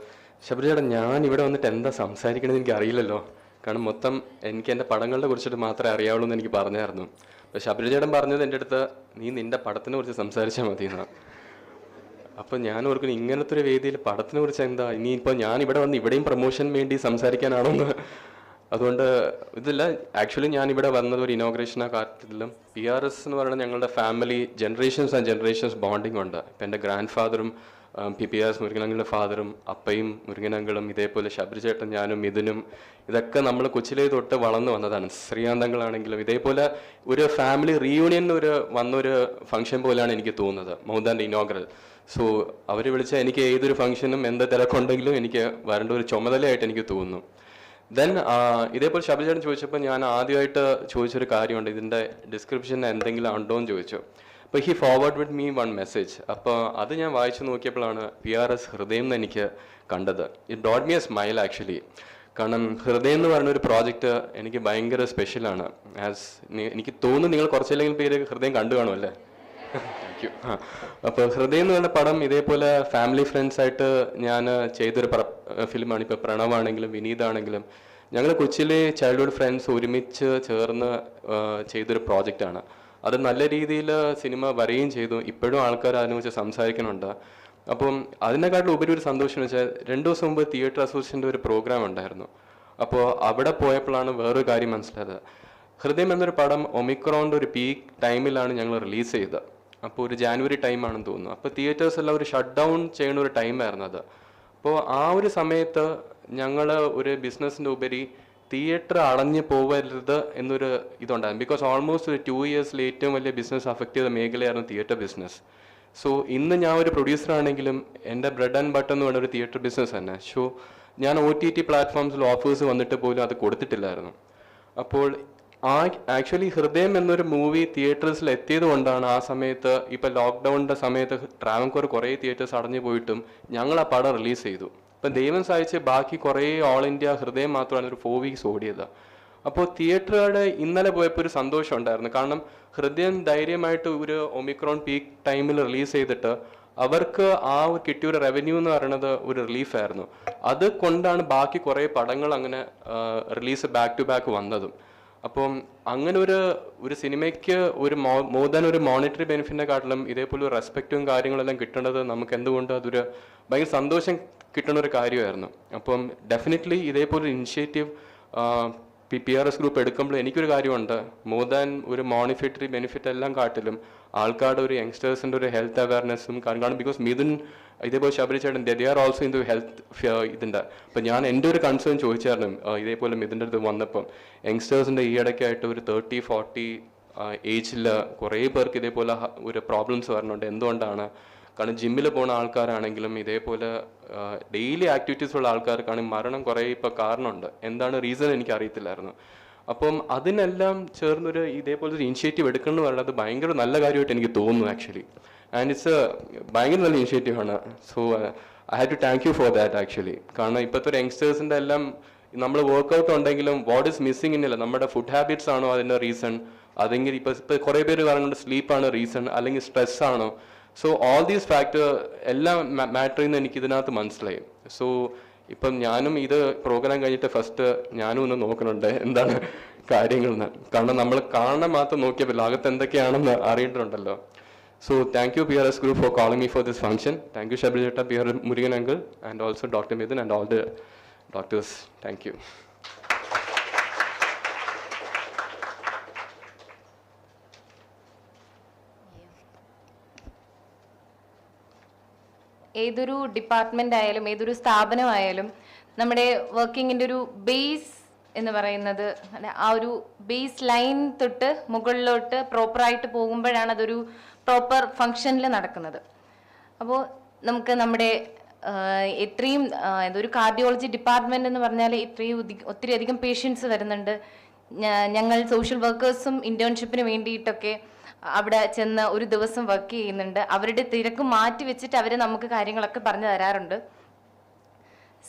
ശബരിചേട്ടൻ ഞാൻ ഇവിടെ വന്നിട്ട് എന്താ സംസാരിക്കണമെന്ന് എനിക്ക് അറിയില്ലല്ലോ, കാരണം മൊത്തം എനിക്ക് എൻ്റെ പടങ്ങളെ കുറിച്ചിട്ട് മാത്രമേ അറിയാവുള്ളൂ എന്ന് എനിക്ക് പറഞ്ഞായിരുന്നു. അപ്പോൾ ശബരിചേട്ടൻ പറഞ്ഞത് എൻ്റെ അടുത്ത് നീ നിൻ്റെ പടത്തിനെ കുറിച്ച് സംസാരിച്ചാൽ മതി എന്നാണ്. അപ്പോൾ ഞാൻ ഓർക്കുന്നു ഇങ്ങനത്തെ ഒരു വേദിയിൽ പടത്തിനെ കുറിച്ച് എന്താ ഇനിയിപ്പോൾ ഞാൻ ഇവിടെ വന്ന് ഇവിടെയും പ്രൊമോഷൻ വേണ്ടി സംസാരിക്കാനാണോ എന്ന്. അതുകൊണ്ട് ഇതില്ല, ആക്ച്വലി ഞാൻ ഇവിടെ വന്നത് ഒരു ഇനോഗ്രേഷൻ ആ കാര്യത്തിലും PRS എന്ന് പറയുന്നത് ഞങ്ങളുടെ family generations and generations bonding ഉണ്ട്. ഇപ്പം എൻ്റെ ഗ്രാൻഡ് ഫാദറും PRS മുരുകനങ്ങളുടെ ഫാദറും അപ്പയും മുരുകനങ്ങളും ഇതേപോലെ ശബരിചേട്ടൻ ഞാനും മിഥുനും ഇതൊക്കെ നമ്മൾ കൊച്ചിലേ തൊട്ട് വളർന്നു വന്നതാണ്. ശ്രീകാന്തങ്ങളാണെങ്കിലും ഇതേപോലെ ഒരു ഫാമിലി റീയൂണിയൻ വന്നൊരു ഫംഗ്ഷൻ പോലെയാണ് എനിക്ക് തോന്നുന്നത്, മോർ ദാൻ ഇനോഗ്രൽ. സോ അവർ വിളിച്ച എനിക്ക് ഏതൊരു ഫംഗ്ഷനും എന്ത് തിരക്കുണ്ടെങ്കിലും എനിക്ക് വരേണ്ട ഒരു ചുമതലയായിട്ട് എനിക്ക് തോന്നുന്നു. ദെൻ ഇതേപോലെ ശബരിചേട്ടൻ ചോദിച്ചപ്പോൾ ഞാൻ ആദ്യമായിട്ട് ചോദിച്ചൊരു കാര്യമുണ്ട്, ഇതിൻ്റെ ഡിസ്ക്രിപ്ഷൻ എന്തെങ്കിലും ഉണ്ടോ എന്ന് ചോദിച്ചു. അപ്പോൾ he forward with me one message. അപ്പോൾ അത് ഞാൻ വായിച്ചു നോക്കിയപ്പോഴാണ് PRS ഹൃദയം എന്ന് എനിക്ക് കണ്ടത്. It brought me A smile actually. കാരണം ഹൃദയം എന്ന് പറയുന്ന ഒരു പ്രോജക്റ്റ് എനിക്ക് ഭയങ്കര സ്പെഷ്യലാണ്. എനിക്ക് തോന്നുന്നു നിങ്ങൾ കുറച്ചല്ലെങ്കിൽ പേര് ഹൃദയം കണ്ടു കാണുമല്ലേ? Thank you. അപ്പോൾ ഹൃദയം എന്ന് പറയുന്ന പടം ഇതേപോലെ ഫാമിലി ഫ്രണ്ട്സായിട്ട് ഞാൻ ചെയ്തൊരു ഫിലിമാണ്. ഇപ്പോൾ പ്രണവാണെങ്കിലും വിനീതാണെങ്കിലും ഞങ്ങൾ കൊച്ചിയിലെ ചൈൽഡ്ഹുഡ് ഫ്രണ്ട്സ് ഒരുമിച്ച് ചേർന്ന് ചെയ്തൊരു പ്രോജക്റ്റാണ്. അത് നല്ല രീതിയിൽ സിനിമ വരികയും ചെയ്തു. ഇപ്പോഴും ആൾക്കാർ അതിനെക്കുറിച്ച് സംസാരിക്കുന്നുണ്ട്. അപ്പം അതിനെക്കാട്ടിലും ഉപരി ഒരു സന്തോഷം എന്ന് വെച്ചാൽ 2 ദിവസം മുമ്പ് തിയേറ്റർ അസോസിയേഷൻ്റെ ഒരു പ്രോഗ്രാം ഉണ്ടായിരുന്നു. അപ്പോൾ അവിടെ പോയപ്പോഴാണ് വേറൊരു കാര്യം മനസ്സിലായത്. ഹൃദയം എന്നൊരു പടം ഒമിക്രോണിൻ്റെ ഒരു പീക്ക് ടൈമിലാണ് ഞങ്ങൾ റിലീസ് ചെയ്തത്. അപ്പോൾ ഒരു ജാനുവരി ടൈമാണെന്ന് തോന്നുന്നു. അപ്പോൾ തിയേറ്റേഴ്സ് എല്ലാം ഒരു ഷട്ട് ഡൗൺ ചെയ്യുന്ന ഒരു ടൈമായിരുന്നു അത്. അപ്പോൾ ആ ഒരു സമയത്ത് ഞങ്ങൾ ഒരു ബിസിനസ്സിൻ്റെ ഉപരി തിയേറ്റർ അടഞ്ഞു പോകരുത് എന്നൊരു ഇതുണ്ടായിരുന്നു. ബിക്കോസ് ഓൾമോസ്റ്റ് ഒരു 2 ഇയേഴ്സിൽ ഏറ്റവും വലിയ ബിസിനസ് അഫക്റ്റ് ചെയ്ത മേഖലയായിരുന്നു തിയേറ്റർ ബിസിനസ്. സോ ഇന്ന് ഞാൻ ഒരു പ്രൊഡ്യൂസറാണെങ്കിലും എൻ്റെ ബ്രെഡ് ആൻഡ് ബട്ടർ എന്ന് പറയുന്ന ഒരു തിയേറ്റർ ബിസിനസ് തന്നെ. സോ ഞാൻ OTT പ്ലാറ്റ്ഫോംസിൽ ഓഫേഴ്സ് വന്നിട്ട് പോലും അത് കൊടുത്തിട്ടില്ലായിരുന്നു. അപ്പോൾ ആക്ച്വലി ഹൃദയം എന്നൊരു മൂവി തിയേറ്റേഴ്സിൽ എത്തിയത് കൊണ്ടാണ് ആ സമയത്ത് ഇപ്പോൾ ലോക്ക്ഡൗണിൻ്റെ സമയത്ത് ട്രാവൻകൂർ കുറേ തിയേറ്റേഴ്സ് അടഞ്ഞു പോയിട്ടും ഞങ്ങൾ ആ പടം റിലീസ് ചെയ്തു. ഇപ്പം ദൈവം സഹായിച്ച് ബാക്കി കുറേ ഓൾ ഇന്ത്യ ഹൃദയം മാത്രമാണ് ഒരു 4 വീക്സ് ഓടിയത്. അപ്പോൾ തിയേറ്ററുകളുടെ ഇന്നലെ പോയപ്പോൾ ഒരു സന്തോഷം ഉണ്ടായിരുന്നു. കാരണം ഹൃദയം ധൈര്യമായിട്ട് ഒരു ഒമിക്രോൺ പീക്ക് ടൈമിൽ റിലീസ് ചെയ്തിട്ട് അവർക്ക് ആ കിട്ടിയ ഒരു റവന്യൂ എന്ന് പറയുന്നത് ഒരു റിലീഫായിരുന്നു. അത് കൊണ്ടാണ് ബാക്കി കുറേ പടങ്ങൾ അങ്ങനെ റിലീസ് ബാക്ക് ടു ബാക്ക് വന്നതും. അപ്പം അങ്ങനെ ഒരു സിനിമയ്ക്ക് ഒരു മോർ ദാൻ ഒരു മോണിറ്ററി ബെനിഫിറ്റിനെക്കാട്ടിലും ഇതേപോലെ ഒരു റെസ്പെക്റ്റും കാര്യങ്ങളെല്ലാം കിട്ടുന്നത് നമുക്ക് എന്തുകൊണ്ട് അതൊരു ഭയങ്കര സന്തോഷം കിട്ടുന്ന ഒരു കാര്യമായിരുന്നു. അപ്പം ഡെഫിനറ്റ്ലി ഇതേപോലെ ഇനിഷ്യേറ്റീവ് PRS ഗ്രൂപ്പ് എടുക്കുമ്പോൾ എനിക്കൊരു കാര്യമുണ്ട്, മോർ ദാൻ ഒരു മോണിറ്ററി ബെനിഫിറ്റ് എല്ലാം കാട്ടിലും ആൾക്കാരുടെ ഒരു യങ്സ്റ്റേഴ്സിൻ്റെ ഒരു ഹെൽത്ത് അവയർനെസ്സും കാരണം ബിക്കോസ് മിഥുൻ ഇതേപോലെ ശബരിചേട്ടൻ they are also in the health ഇതിൻ്റെ. അപ്പം ഞാൻ എൻ്റെ ഒരു കൺസേൺ ചോദിച്ചായിരുന്നു ഇതേപോലെ മിഥുൻ്റെ അടുത്ത് വന്നപ്പം യങ്സ്റ്റേഴ്സിൻ്റെ ഈ ഇടയ്ക്കായിട്ട് ഒരു 30-40 ഏജിൽ കുറേ പേർക്ക് ഇതേപോലെ ഒരു പ്രോബ്ലംസ് വരുന്നുണ്ട്. എന്തുകൊണ്ടാണ്? കാരണം ജിമ്മിൽ പോകുന്ന ആൾക്കാരാണെങ്കിലും ഇതേപോലെ ഡെയിലി ആക്ടിവിറ്റീസ് ഉള്ള ആൾക്കാർക്കാണെങ്കിൽ മരണം കുറേ ഇപ്പോൾ കാരണമുണ്ട്. എന്താണ് റീസൺ എനിക്ക് അറിയത്തില്ലായിരുന്നു. അപ്പം അതിനെല്ലാം ചേർന്നൊരു ഇതേപോലത്തെ ഒരു ഇനിഷ്യേറ്റീവ് എടുക്കണം എന്ന് പറയുന്നത് ഭയങ്കര നല്ല കാര്യമായിട്ട് എനിക്ക് തോന്നുന്നു ആക്ച്വലി. ആൻഡ് ഇറ്റ്സ് ഭയങ്കര നല്ല ഇനിഷ്യേറ്റീവാണ്. So I have to thank you for that actually. കാരണം ഇപ്പോഴത്തെ ഒരു യങ്സ്റ്റേഴ്സിൻ്റെ എല്ലാം നമ്മൾ വർക്കൗട്ട് ഉണ്ടെങ്കിലും വാട്ട് ഈസ് മിസ്സിംഗ് എന്നില്ല. നമ്മുടെ ഫുഡ് ഹാബിറ്റ്സ് ആണോ അതിൻ്റെ റീസൺ, അതെങ്കിൽ ഇപ്പോൾ കുറേ പേര് പറയുന്നുണ്ട് സ്ലീപ്പാണ് റീസൺ, അല്ലെങ്കിൽ സ്ട്രെസ് ആണോ. സോ ഓൾ ദീസ് ഫാക്ടർ എല്ലാം മാറ്റർ ചെയ്യുന്ന എനിക്ക് ഇതിനകത്ത് മനസ്സിലായി. സോ ഇപ്പം ഞാനും ഇത് പ്രോഗ്രാം കഴിഞ്ഞിട്ട് ഫസ്റ്റ് ഞാനും ഒന്ന് നോക്കുന്നുണ്ട് എന്താണ് കാര്യങ്ങളെന്ന്. കാരണം നമ്മൾ കാണാൻ മാത്രം നോക്കിയപ്പോൾ അകത്ത് എന്തൊക്കെയാണെന്ന് അറിയേണ്ടതുണ്ടല്ലോ. So thank you PRS group for calling me for this function. Thank you Shabri Jetta, PR Murugan uncle, and also Dr. Midun and all the doctors. Thank you. ഏതൊരു ഡിപ്പാർട്ട്മെന്റ് ആയാലും ഏതൊരു സ്ഥാപനമായാലും നമ്മുടെ വർക്കിങ്ങിൻ്റെ ഒരു ബേസ് എന്ന് പറയുന്നത് ആ ഒരു ബേസ് ലൈൻ തൊട്ട് മുകളിലോട്ട് പ്രോപ്പറായിട്ട് പോകുമ്പോഴാണ് അതൊരു പ്രോപ്പർ ഫങ്ഷനിൽ നടക്കുന്നത്. അപ്പോൾ നമുക്ക് നമ്മുടെ എത്രയും ഒരു കാർഡിയോളജി ഡിപ്പാർട്ട്മെന്റ് എന്ന് പറഞ്ഞാൽ ഇത്രയും ഒത്തിരി അധികം പേഷ്യൻസ് വരുന്നുണ്ട്. ഞങ്ങൾ സോഷ്യൽ വർക്കേഴ്സും ഇന്റേൺഷിപ്പിന് വേണ്ടിയിട്ടൊക്കെ അവിടെ ചെന്ന് ഒരു ദിവസം വർക്ക് ചെയ്യുന്നുണ്ട്. അവരുടെ തിരക്ക് മാറ്റി വെച്ചിട്ട് അവർ നമുക്ക് കാര്യങ്ങളൊക്കെ പറഞ്ഞു തരാറുണ്ട്.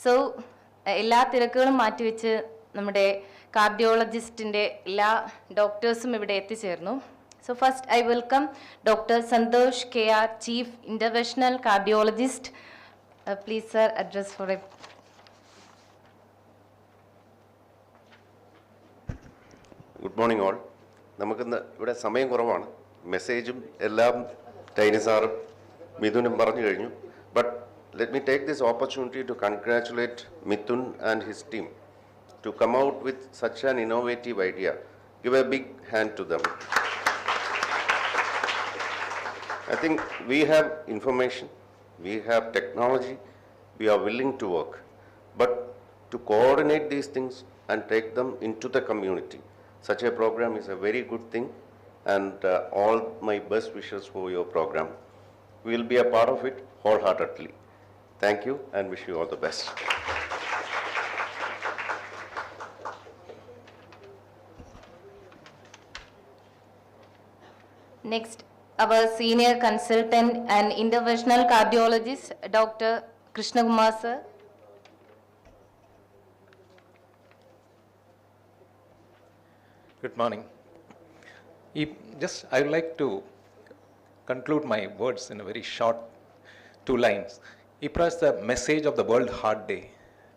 സോ എല്ലാ തിരക്കുകളും മാറ്റിവെച്ച് നമ്മുടെ കാർഡിയോളജിസ്റ്റിൻ്റെ എല്ലാ ഡോക്ടേഴ്സും ഇവിടെ എത്തിച്ചേർന്നു. So first I welcome Dr. Santosh KR, Chief Interventional Cardiologist. Please sir, address for it. Good morning all. നമുക്കിന്ന് ഇവിടെ സമയം കുറവാണ്. മെസ്സേജും എല്ലാം ടൈനി സാറും മിഥുനും പറഞ്ഞു കഴിഞ്ഞു. But let me take this opportunity to congratulate Mithun and his team to come out with such an innovative idea. Give a big hand to them. I think we have information, we have technology, we are willing to work, but to coordinate these things and take them into the community, such a program is a very good thing, and all my best wishes for your program. We will be a part of it wholeheartedly. Thank you and wish you all the best. Next, our senior consultant and interventional cardiologist, Dr. Krishna Kumar sir. Good morning. I would like to conclude my words in a very short 2 lines. PRS, the message of the World Heart Day,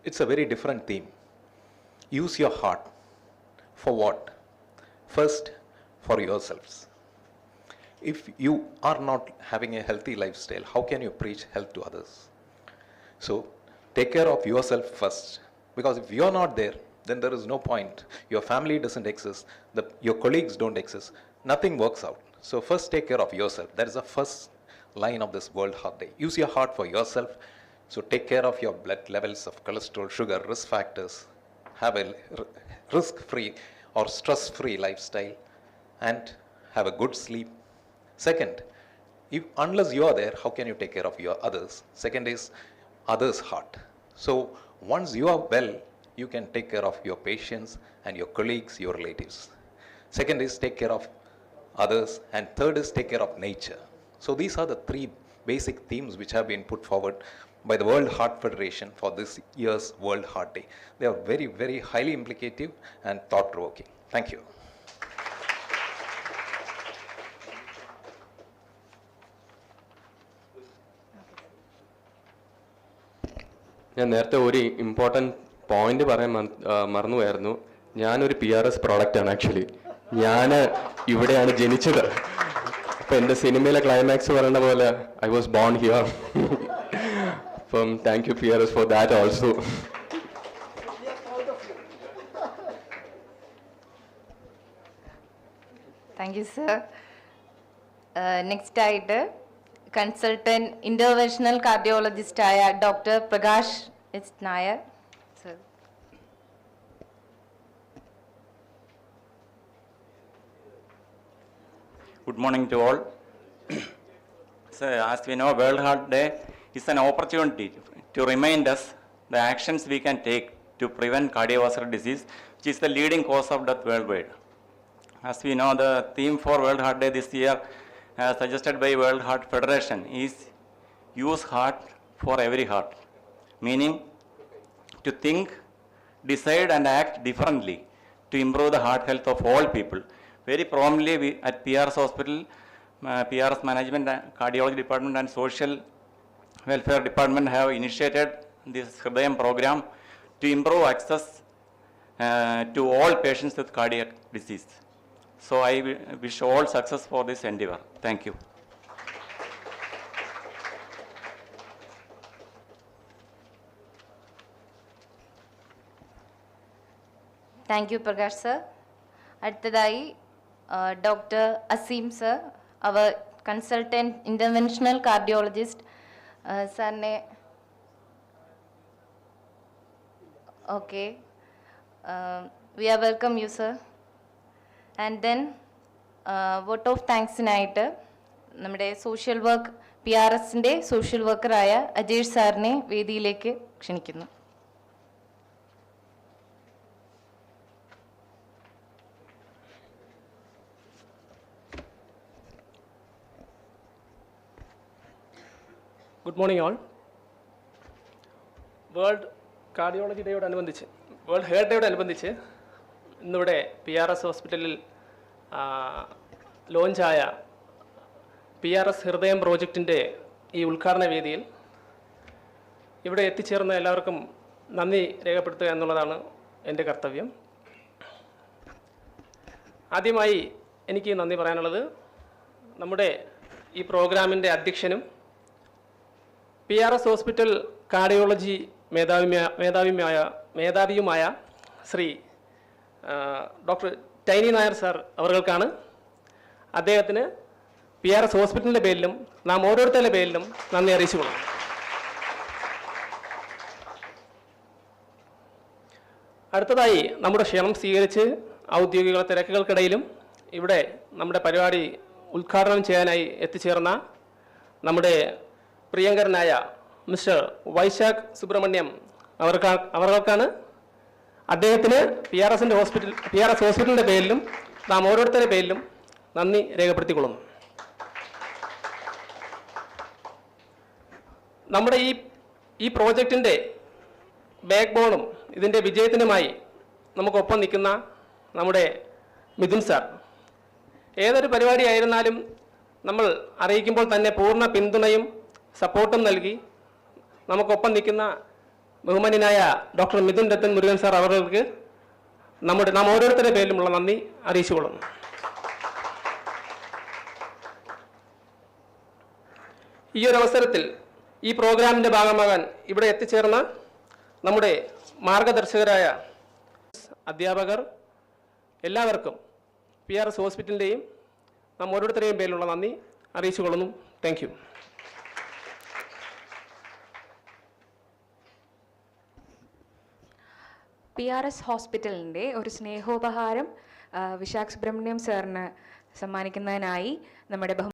it's a very different theme. Use your heart. For what? First, for yourselves. If you are not having a healthy lifestyle, how can you preach health to others? So, take care of yourself first. Because if you are not there, then there is no point. Your family doesn't exist. Your colleagues don't exist. Nothing works out. So, first take care of yourself. That is the first line of this World Heart Day. Use your heart for yourself. So, take care of your blood levels of cholesterol, sugar, risk factors. Have a risk-free or stress-free lifestyle and have a good sleep. Second, unless you are there, how can you take care of your others? Second is others' heart. So once you are well, you can take care of your patients and your colleagues, your relatives. Second is take care of others, and third is take care of nature. So these are the 3 basic themes which have been put forward by the World Heart Federation for this year's World Heart Day. They are very, very highly implicative and thought-provoking. Thank you. ഞാൻ നേരത്തെ ഒരു important point പറയാൻ മറന്നുപോയായിരുന്നു. ഞാനൊരു PRS പ്രോഡക്റ്റാണ് actually. ഞാൻ ഇവിടെയാണ് ജനിച്ചത്. അപ്പം എൻ്റെ സിനിമയിലെ ക്ലൈമാക്സ് പറയുന്ന പോലെ ഐ വാസ് ബോൺ ഹിയർ. അപ്പം thank you PRS for that also. Thank you sir. Next ആയിട്ട് കൺസൾട്ടന്റ് ഇന്റർവെൻഷണൽ കാർഡിയോളജിസ്റ്റ് ആയ doctor Prakash H Nair sir. Good morning to all. as we know, World Heart Day is an opportunity to remind us the actions we can take to prevent cardiovascular disease, which is the leading cause of death worldwide. As we know, the theme for World Heart Day this year, suggested by World Heart Federation, is use heart for every heart, meaning to think, decide and act differently to improve the heart health of all people. Very promptly, we at PRS Hospital, PRS Management, Cardiology Department and Social Welfare Department have initiated this Hridayam program to improve access to all patients with cardiac disease. So I wish all success for this endeavor. Thank you. Thank you Prakash sir. അടുത്തതായി doctor Azeem sir, അവർ consultant interventional cardiologist. സാറിനെ okay, we are welcome you sir. And then vote of താങ്ക്സിനായിട്ട് നമ്മുടെ social work PRSൻ്റെ social വർക്കറായ അജേഷ് സാറിനെ വേദിയിലേക്ക് ക്ഷണിക്കുന്നു. Good morning all. World cardiology ഡേയോടനുബന്ധിച്ച്, വേൾഡ് ഹെയർ ഡേയോടനുബന്ധിച്ച് ഇന്നിവിടെ PRS ഹോസ്പിറ്റലിൽ ലോഞ്ചായ PRS ഹൃദയം പ്രോജക്റ്റിൻ്റെ ഈ ഉദ്ഘാടന വേദിയിൽ ഇവിടെ എത്തിച്ചേർന്ന എല്ലാവർക്കും നന്ദി രേഖപ്പെടുത്തുക എന്നുള്ളതാണ് എൻ്റെ കർത്തവ്യം. ആദ്യമായി എനിക്ക് നന്ദി പറയാനുള്ളത് നമ്മുടെ ഈ പ്രോഗ്രാമിൻ്റെ അധ്യക്ഷനും PRS ഹോസ്പിറ്റൽ കാർഡിയോളജി മേധാവിയുമായ ശ്രീ ഡോക്ടർ ടൈനി നായർ സാർ അവർക്കാണ്. അദ്ദേഹത്തിന് PRS ഹോസ്പിറ്റലിൻ്റെ പേരിലും നാം ഓരോരുത്തരുടെ പേരിലും നന്ദി അറിയിച്ചുകൊള്ളാം. അടുത്തതായി നമ്മുടെ ക്ഷണം സ്വീകരിച്ച് ഔദ്യോഗിക തിരക്കുകൾക്കിടയിലും ഇവിടെ നമ്മുടെ പരിപാടി ഉദ്ഘാടനം ചെയ്യാനായി എത്തിച്ചേർന്ന നമ്മുടെ പ്രിയങ്കരനായ മിസ്റ്റർ വൈശാഖ് സുബ്രഹ്മണ്യം അവർക്കാണ്. അദ്ദേഹത്തിന് PRS ഹോസ്പിറ്റലിൻ്റെ പേരിലും നാം ഓരോരുത്തരുടെ പേരിലും നന്ദി രേഖപ്പെടുത്തിക്കൊള്ളുന്നു. നമ്മുടെ ഈ പ്രോജക്റ്റിൻ്റെ ബാക്ക് ബോണും ഇതിൻ്റെ വിജയത്തിനുമായി നമുക്കൊപ്പം നിൽക്കുന്ന നമ്മുടെ മിഥുൻ സാർ, ഏതൊരു പരിപാടി ആയിരുന്നാലും നമ്മൾ അറിയിക്കുമ്പോൾ തന്നെ പൂർണ്ണ പിന്തുണയും സപ്പോർട്ടും നൽകി നമുക്കൊപ്പം നിൽക്കുന്ന ബഹുമാന്യനായ ഡോക്ടർ മിഥുൻ രത്തൻ മുരുകൻ സാർ അവർക്ക് നാം ഓരോരുത്തരുടെ പേരിലുമുള്ള നന്ദി അറിയിച്ചുകൊള്ളുന്നു. ഈ ഒരു അവസരത്തിൽ ഈ പ്രോഗ്രാമിൻ്റെ ഭാഗമാകാൻ ഇവിടെ എത്തിച്ചേർന്ന നമ്മുടെ മാർഗദർശകരായ അധ്യാപകർ എല്ലാവർക്കും PRS ഹോസ്പിറ്റലിൻ്റെയും നാം ഓരോരുത്തരുടെയും പേരിലുള്ള നന്ദി അറിയിച്ചുകൊള്ളുന്നു. Thank you. PRS ഹോസ്പിറ്റലിൻ്റെ ഒരു സ്നേഹോപഹാരം വിശാഖ് സുബ്രഹ്മണ്യം സാറിന് സമ്മാനിക്കുന്നതിനായി നമ്മുടെ